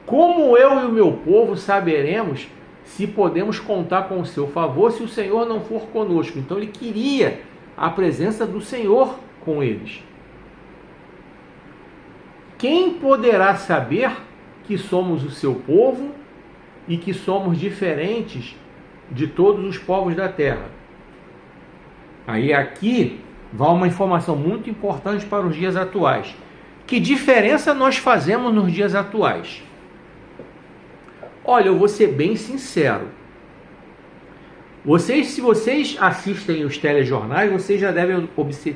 Como eu e o meu povo saberemos se podemos contar com o seu favor se o Senhor não for conosco? Então ele queria a presença do Senhor com eles. Quem poderá saber que somos o seu povo e que somos diferentes de todos os povos da terra? Aí aqui vai uma informação muito importante para os dias atuais. Que diferença nós fazemos nos dias atuais? Olha, eu vou ser bem sincero. Se vocês assistem os telejornais, vocês já devem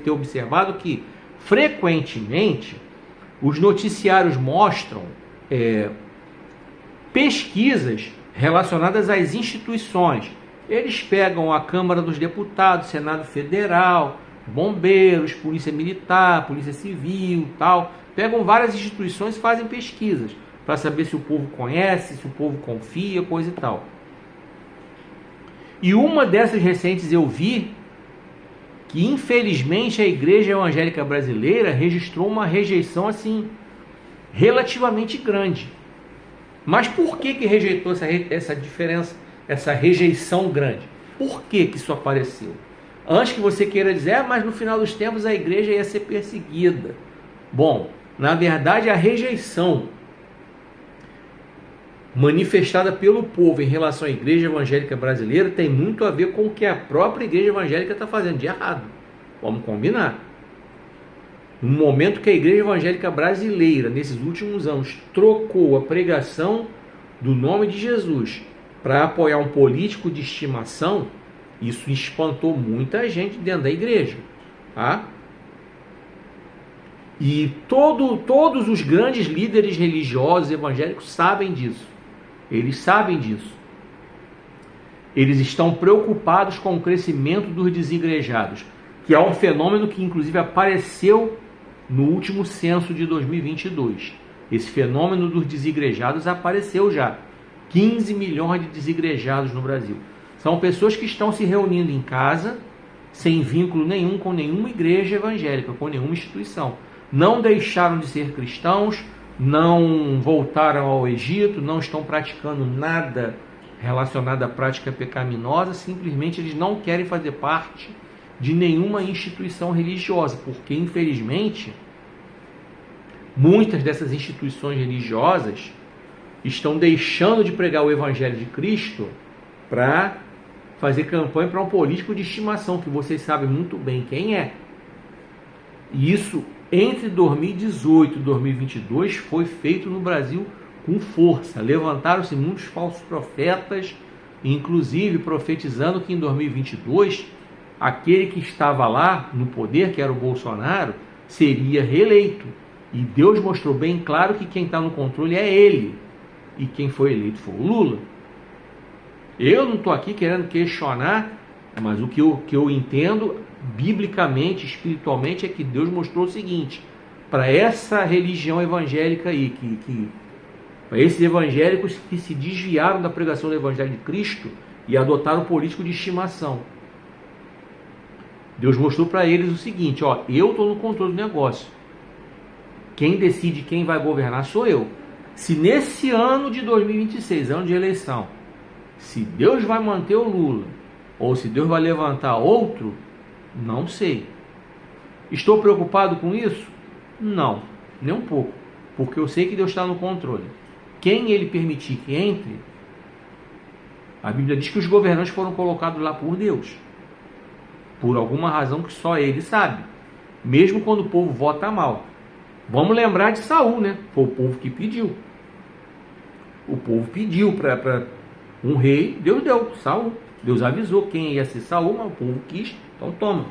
ter observado que, frequentemente, os noticiários mostram pesquisas relacionadas às instituições. Eles pegam a Câmara dos Deputados, Senado Federal, bombeiros, Polícia Militar, Polícia Civil, tal. Pegam várias instituições e fazem pesquisas para saber se o povo conhece, se o povo confia, coisa e tal. E uma dessas recentes eu vi que, infelizmente, a Igreja Evangélica Brasileira registrou uma rejeição assim relativamente grande. Mas por que rejeitou essa diferença, essa rejeição grande? Por que isso apareceu? Antes que você queira dizer, mas no final dos tempos a igreja ia ser perseguida. Bom, na verdade a rejeição manifestada pelo povo em relação à Igreja Evangélica Brasileira tem muito a ver com o que a própria Igreja Evangélica está fazendo de errado. Vamos combinar. No momento que a Igreja Evangélica Brasileira, nesses últimos anos, trocou a pregação do nome de Jesus para apoiar um político de estimação, isso espantou muita gente dentro da igreja. Tá? E todos os grandes líderes religiosos evangélicos sabem disso. Eles sabem disso. Eles estão preocupados com o crescimento dos desigrejados, que é um fenômeno que inclusive apareceu no último censo de 2022. Esse fenômeno dos desigrejados apareceu já. 15 milhões de desigrejados no Brasil. São pessoas que estão se reunindo em casa, sem vínculo nenhum com nenhuma igreja evangélica, com nenhuma instituição. Não deixaram de ser cristãos, não voltaram ao Egito, não estão praticando nada relacionado à prática pecaminosa, simplesmente eles não querem fazer parte de nenhuma instituição religiosa, porque infelizmente muitas dessas instituições religiosas estão deixando de pregar o Evangelho de Cristo para fazer campanha para um político de estimação, que vocês sabem muito bem quem é. E isso, entre 2018 e 2022, foi feito no Brasil com força. Levantaram-se muitos falsos profetas, inclusive profetizando que em 2022, aquele que estava lá no poder, que era o Bolsonaro, seria reeleito. E Deus mostrou bem claro que quem está no controle é ele. E quem foi eleito foi o Lula. Eu não estou aqui querendo questionar, mas o que eu entendo biblicamente, espiritualmente, é que Deus mostrou o seguinte: para essa religião evangélica aí, para esses evangélicos que se desviaram da pregação do Evangelho de Cristo e adotaram o político de estimação, Deus mostrou para eles o seguinte: ó, eu estou no controle do negócio. Quem decide quem vai governar sou eu. Se nesse ano de 2026, ano de eleição, se Deus vai manter o Lula ou se Deus vai levantar outro, não sei. Estou preocupado com isso? Não, nem um pouco, porque eu sei que Deus está no controle. Quem ele permitir que entre, a Bíblia diz que os governantes foram colocados lá por Deus, por alguma razão que só ele sabe, mesmo quando o povo vota mal. Vamos lembrar de Saul, né? Foi o povo que pediu. O povo pediu para um rei, Deus deu, Saul. Deus avisou quem ia ser Saul, mas o povo quis Então toma.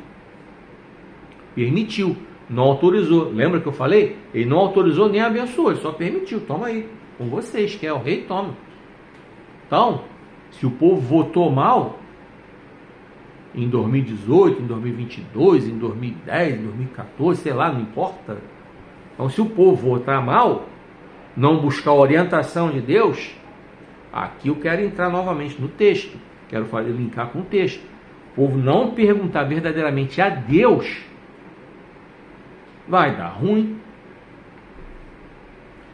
Permitiu, não autorizou. Lembra que eu falei? Ele não autorizou nem abençoou, ele só permitiu. Toma aí, com vocês, que é o rei, toma. Então, se o povo votou mal, em 2018, em 2022, em 2010, em 2014, sei lá, não importa. Então, se o povo votar mal, não buscar a orientação de Deus, aqui eu quero entrar novamente no texto, quero linkar com o texto. O povo não perguntar verdadeiramente a Deus, vai dar ruim.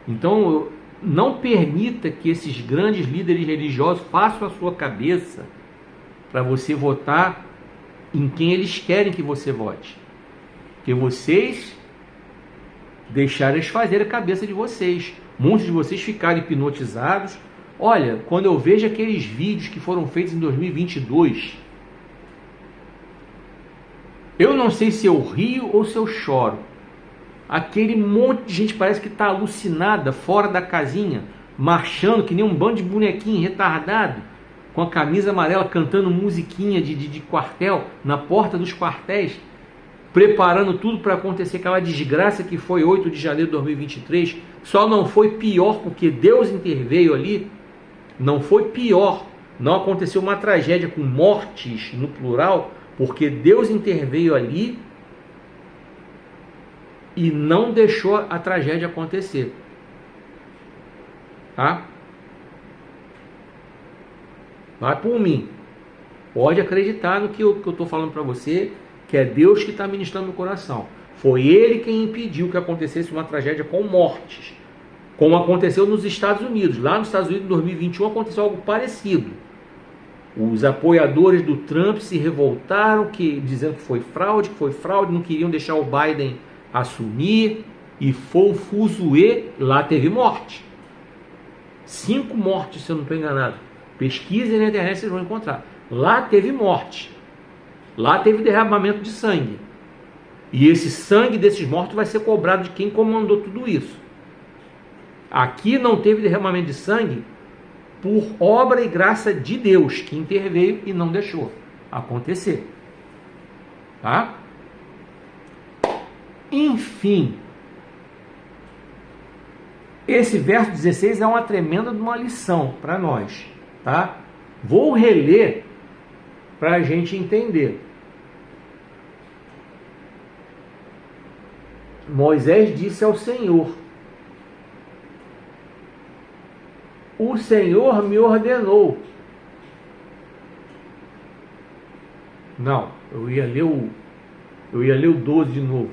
Então, não permita que esses grandes líderes religiosos façam a sua cabeça para você votar em quem eles querem que você vote. Porque vocês deixaram eles fazer a cabeça de vocês. Muitos de vocês ficaram hipnotizados. Olha, quando eu vejo aqueles vídeos que foram feitos em 2022, eu não sei se eu rio ou se eu choro. Aquele monte de gente parece que está alucinada, fora da casinha, marchando que nem um bando de bonequinho retardado, com a camisa amarela, cantando musiquinha de quartel, na porta dos quartéis, preparando tudo para acontecer aquela desgraça que foi 8 de janeiro de 2023. Só não foi pior porque Deus interveio ali. Não foi pior, não aconteceu uma tragédia com mortes no plural, porque Deus interveio ali e não deixou a tragédia acontecer. Tá? Vai por mim. Pode acreditar no que eu estou falando para você, que é Deus que está ministrando no coração. Foi Ele quem impediu que acontecesse uma tragédia com mortes, como aconteceu nos Estados Unidos. Lá nos Estados Unidos, em 2021, aconteceu algo parecido. Os apoiadores do Trump se revoltaram, dizendo que foi fraude, não queriam deixar o Biden assumir, e foi um fuzuê. Lá teve morte. 5 mortes, se eu não estou enganado. Pesquisem na internet, vocês vão encontrar. Lá teve morte. Lá teve derramamento de sangue. E esse sangue desses mortos vai ser cobrado de quem comandou tudo isso. Aqui não teve derramamento de sangue por obra e graça de Deus, que interveio e não deixou acontecer. Tá? Enfim, esse verso 16 é uma tremenda uma lição para nós. Tá? Vou reler para a gente entender. Moisés disse ao Senhor: o Senhor me ordenou. Não, eu ia ler o 12 de novo.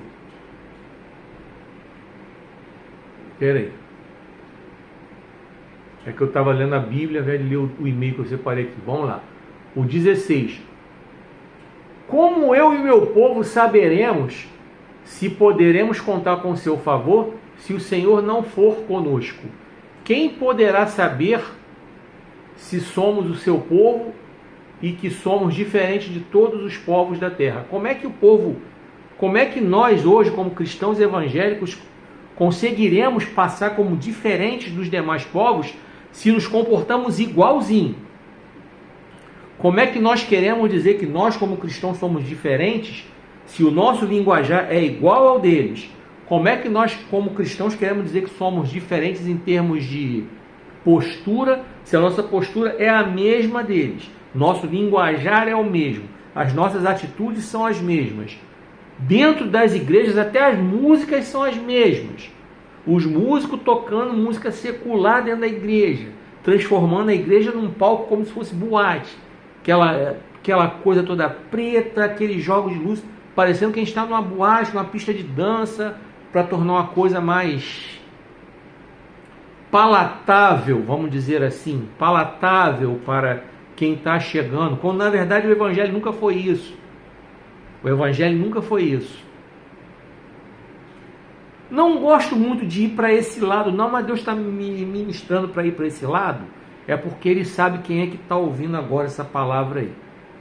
Espera aí. É que eu estava lendo a Bíblia, ao invés de ler o e-mail que eu separei aqui. Vamos lá. O 16. Como eu e meu povo saberemos se poderemos contar com seu favor, se o Senhor não for conosco? Quem poderá saber se somos o seu povo e que somos diferentes de todos os povos da terra? Como é que nós hoje, como cristãos evangélicos, conseguiremos passar como diferentes dos demais povos se nos comportamos igualzinho? Como é que nós queremos dizer que nós, como cristãos, somos diferentes se o nosso linguajar é igual ao deles? Como é que nós, como cristãos, queremos dizer que somos diferentes em termos de postura, se a nossa postura é a mesma deles? Nosso linguajar é o mesmo, as nossas atitudes são as mesmas. Dentro das igrejas, até as músicas são as mesmas. Os músicos tocando música secular dentro da igreja, transformando a igreja num palco como se fosse boate. Aquela coisa toda preta, aqueles jogos de luz, parecendo que a gente está numa boate, numa pista de dança, para tornar uma coisa mais palatável, vamos dizer assim, palatável para quem está chegando, quando na verdade o evangelho nunca foi isso. O evangelho nunca foi isso. Não gosto muito de ir para esse lado, não, mas Deus está me ministrando para ir para esse lado. É porque Ele sabe quem é que está ouvindo agora essa palavra aí.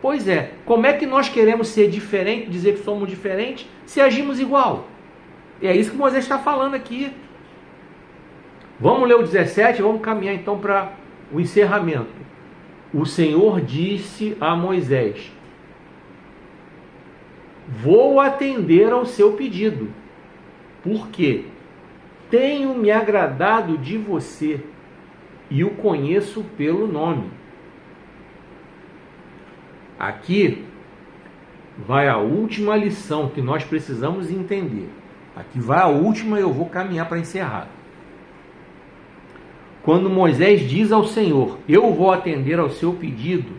Pois é, como é que nós queremos ser diferentes, dizer que somos diferentes, se agimos igual? E é isso que Moisés está falando aqui. Vamos ler o 17, vamos caminhar então para o encerramento. O Senhor disse a Moisés: vou atender ao seu pedido, porque tenho me agradado de você e o conheço pelo nome. Aqui vai a última lição que nós precisamos entender. Aqui vai a última e eu vou caminhar para encerrar. Quando Moisés diz ao Senhor, eu vou atender ao seu pedido,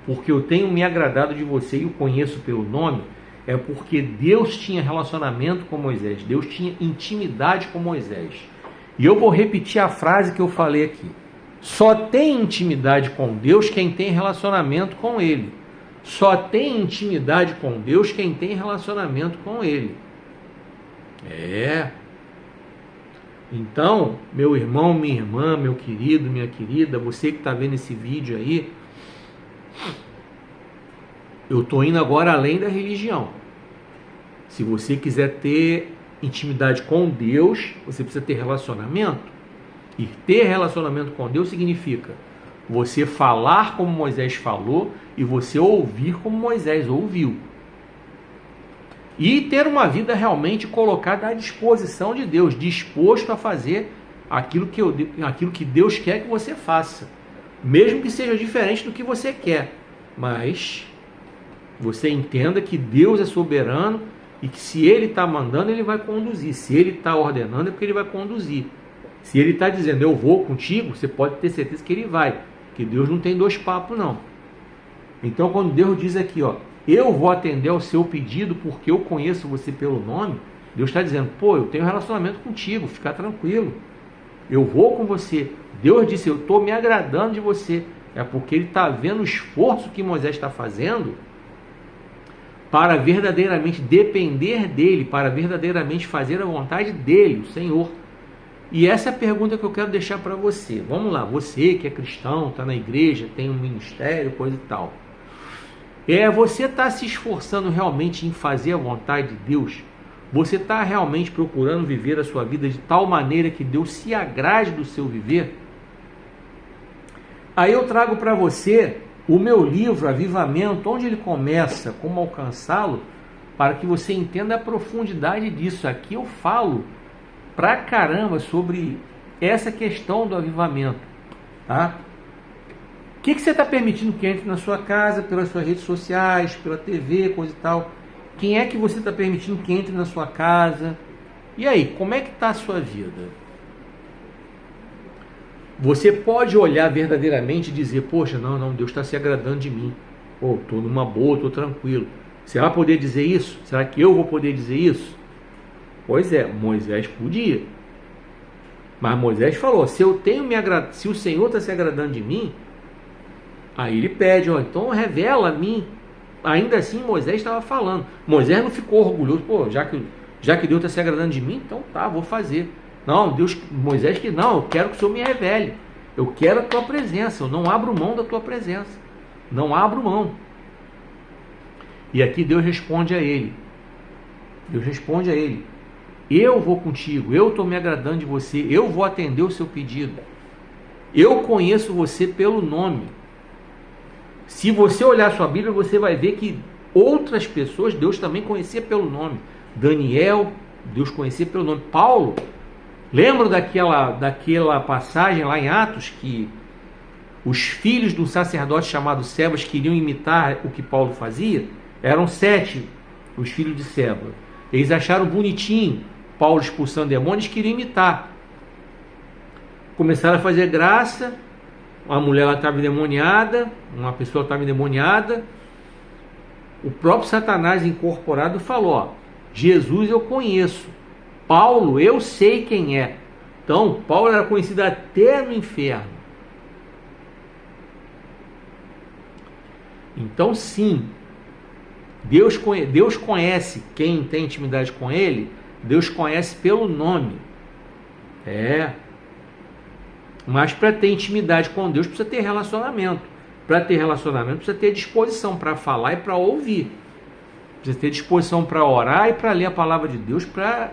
porque eu tenho me agradado de você e o conheço pelo nome, é porque Deus tinha relacionamento com Moisés, Deus tinha intimidade com Moisés. E eu vou repetir a frase que eu falei aqui. Só tem intimidade com Deus quem tem relacionamento com Ele. Só tem intimidade com Deus quem tem relacionamento com Ele. Então, meu irmão, minha irmã, meu querido, minha querida, você que está vendo esse vídeo aí, eu estou indo agora além da religião. Se você quiser ter intimidade com Deus, você precisa ter relacionamento. E ter relacionamento com Deus significa você falar como Moisés falou e você ouvir como Moisés ouviu. E ter uma vida realmente colocada à disposição de Deus, disposto a fazer aquilo que Deus quer que você faça. Mesmo que seja diferente do que você quer. Mas você entenda que Deus é soberano e que se Ele está mandando, Ele vai conduzir. Se Ele está ordenando, é porque Ele vai conduzir. Se Ele está dizendo, eu vou contigo, você pode ter certeza que Ele vai. Que Deus não tem dois papos, não. Então, quando Deus diz aqui, eu vou atender ao seu pedido porque eu conheço você pelo nome, Deus está dizendo, eu tenho relacionamento contigo, fica tranquilo. Eu vou com você. Deus disse, eu estou me agradando de você. É porque Ele está vendo o esforço que Moisés está fazendo para verdadeiramente depender dEle, para verdadeiramente fazer a vontade dEle, o Senhor. E essa é a pergunta que eu quero deixar para você. Vamos lá, você que é cristão, está na igreja, tem um ministério, coisa e tal. Você está se esforçando realmente em fazer a vontade de Deus? Você está realmente procurando viver a sua vida de tal maneira que Deus se agrade do seu viver? Aí eu trago para você o meu livro, Avivamento, onde ele começa, como alcançá-lo, para que você entenda a profundidade disso. Aqui eu falo pra caramba sobre essa questão do avivamento, tá? O que você está permitindo que entre na sua casa, pelas suas redes sociais, pela TV, coisa e tal? Quem é que você está permitindo que entre na sua casa? E aí, como é que está a sua vida? Você pode olhar verdadeiramente e dizer, poxa, não, Deus está se agradando de mim. Estou numa boa, estou tranquilo. Você vai poder dizer isso? Será que eu vou poder dizer isso? Pois é, Moisés podia. Mas Moisés falou, se o Senhor está se agradando de mim, aí ele pede, então revela a mim. Ainda assim Moisés estava falando. Moisés não ficou orgulhoso, já que Deus está se agradando de mim, então tá, vou fazer. Não, Moisés que não, eu quero que o Senhor me revele. Eu quero a tua presença, eu não abro mão da tua presença. Não abro mão. E aqui Deus responde a ele. Eu vou contigo, eu estou me agradando de você, eu vou atender o seu pedido. Eu conheço você pelo nome. Se você olhar a sua Bíblia, você vai ver que outras pessoas Deus também conhecia pelo nome. Daniel, Deus conhecia pelo nome. Paulo, lembra daquela passagem lá em Atos que os filhos de um sacerdote chamado Sebas queriam imitar o que Paulo fazia? Eram 7 os filhos de Sebas. Eles acharam bonitinho Paulo expulsando demônios, queriam imitar. Começaram a fazer graça. Uma mulher estava endemoniada, uma pessoa estava endemoniada. O próprio Satanás incorporado falou, Jesus eu conheço, Paulo eu sei quem é. Então Paulo era conhecido até no inferno. Então sim, Deus conhece quem tem intimidade com Ele. Deus conhece pelo nome. Mas para ter intimidade com Deus precisa ter relacionamento. Para ter relacionamento precisa ter disposição para falar e para ouvir. Precisa ter disposição para orar e para ler a palavra de Deus, para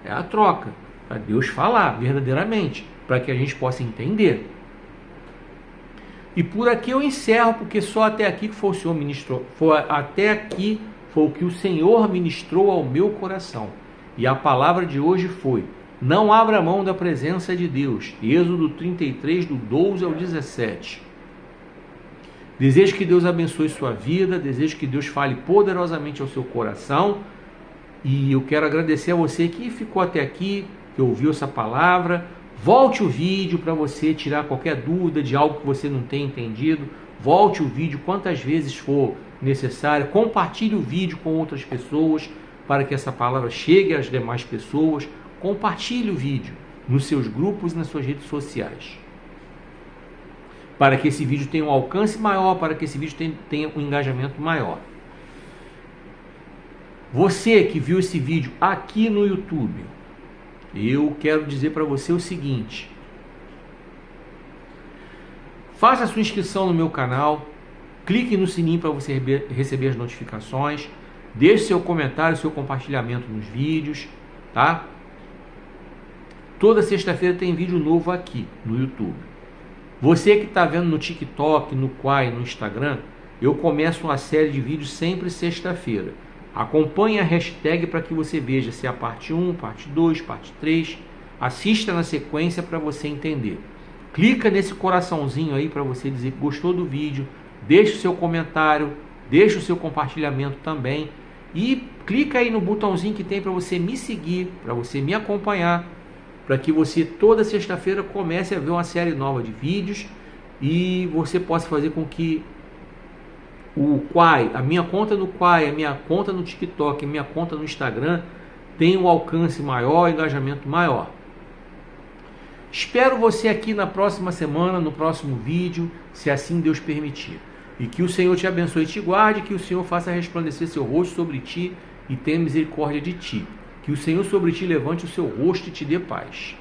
a troca, para Deus falar verdadeiramente, para que a gente possa entender. E por aqui eu encerro, porque só até aqui que foi o Senhor ministrou, até aqui foi o que o Senhor ministrou ao meu coração. E a palavra de hoje foi: não abra mão da presença de Deus. Êxodo 33, do 12 ao 17. Desejo que Deus abençoe sua vida, desejo que Deus fale poderosamente ao seu coração. E eu quero agradecer a você que ficou até aqui, que ouviu essa palavra. Volte o vídeo para você tirar qualquer dúvida de algo que você não tenha entendido. Volte o vídeo quantas vezes for necessário. Compartilhe o vídeo com outras pessoas para que essa palavra chegue às demais pessoas. Compartilhe o vídeo nos seus grupos e nas suas redes sociais, para que esse vídeo tenha um alcance maior, para que esse vídeo tenha um engajamento maior. Você que viu esse vídeo aqui no YouTube, eu quero dizer para você o seguinte: faça a sua inscrição no meu canal, clique no sininho para você receber as notificações, deixe seu comentário, seu compartilhamento nos vídeos, tá? Toda sexta-feira tem vídeo novo aqui no YouTube. Você que está vendo no TikTok, no Quai, no Instagram, eu começo uma série de vídeos sempre sexta-feira. Acompanhe a hashtag para que você veja se é a parte 1, parte 2, parte 3. Assista na sequência para você entender. Clica nesse coraçãozinho aí para você dizer que gostou do vídeo. Deixe o seu comentário, deixe o seu compartilhamento também. E clica aí no botãozinho que tem para você me seguir, para você me acompanhar, para que você toda sexta-feira comece a ver uma série nova de vídeos e você possa fazer com que o Quai, a minha conta no Quai, a minha conta no TikTok, a minha conta no Instagram tenha um alcance maior, engajamento maior. Espero você aqui na próxima semana, no próximo vídeo, se assim Deus permitir. E que o Senhor te abençoe e te guarde, que o Senhor faça resplandecer seu rosto sobre ti e tenha misericórdia de ti. Que o Senhor sobre ti levante o seu rosto e te dê paz.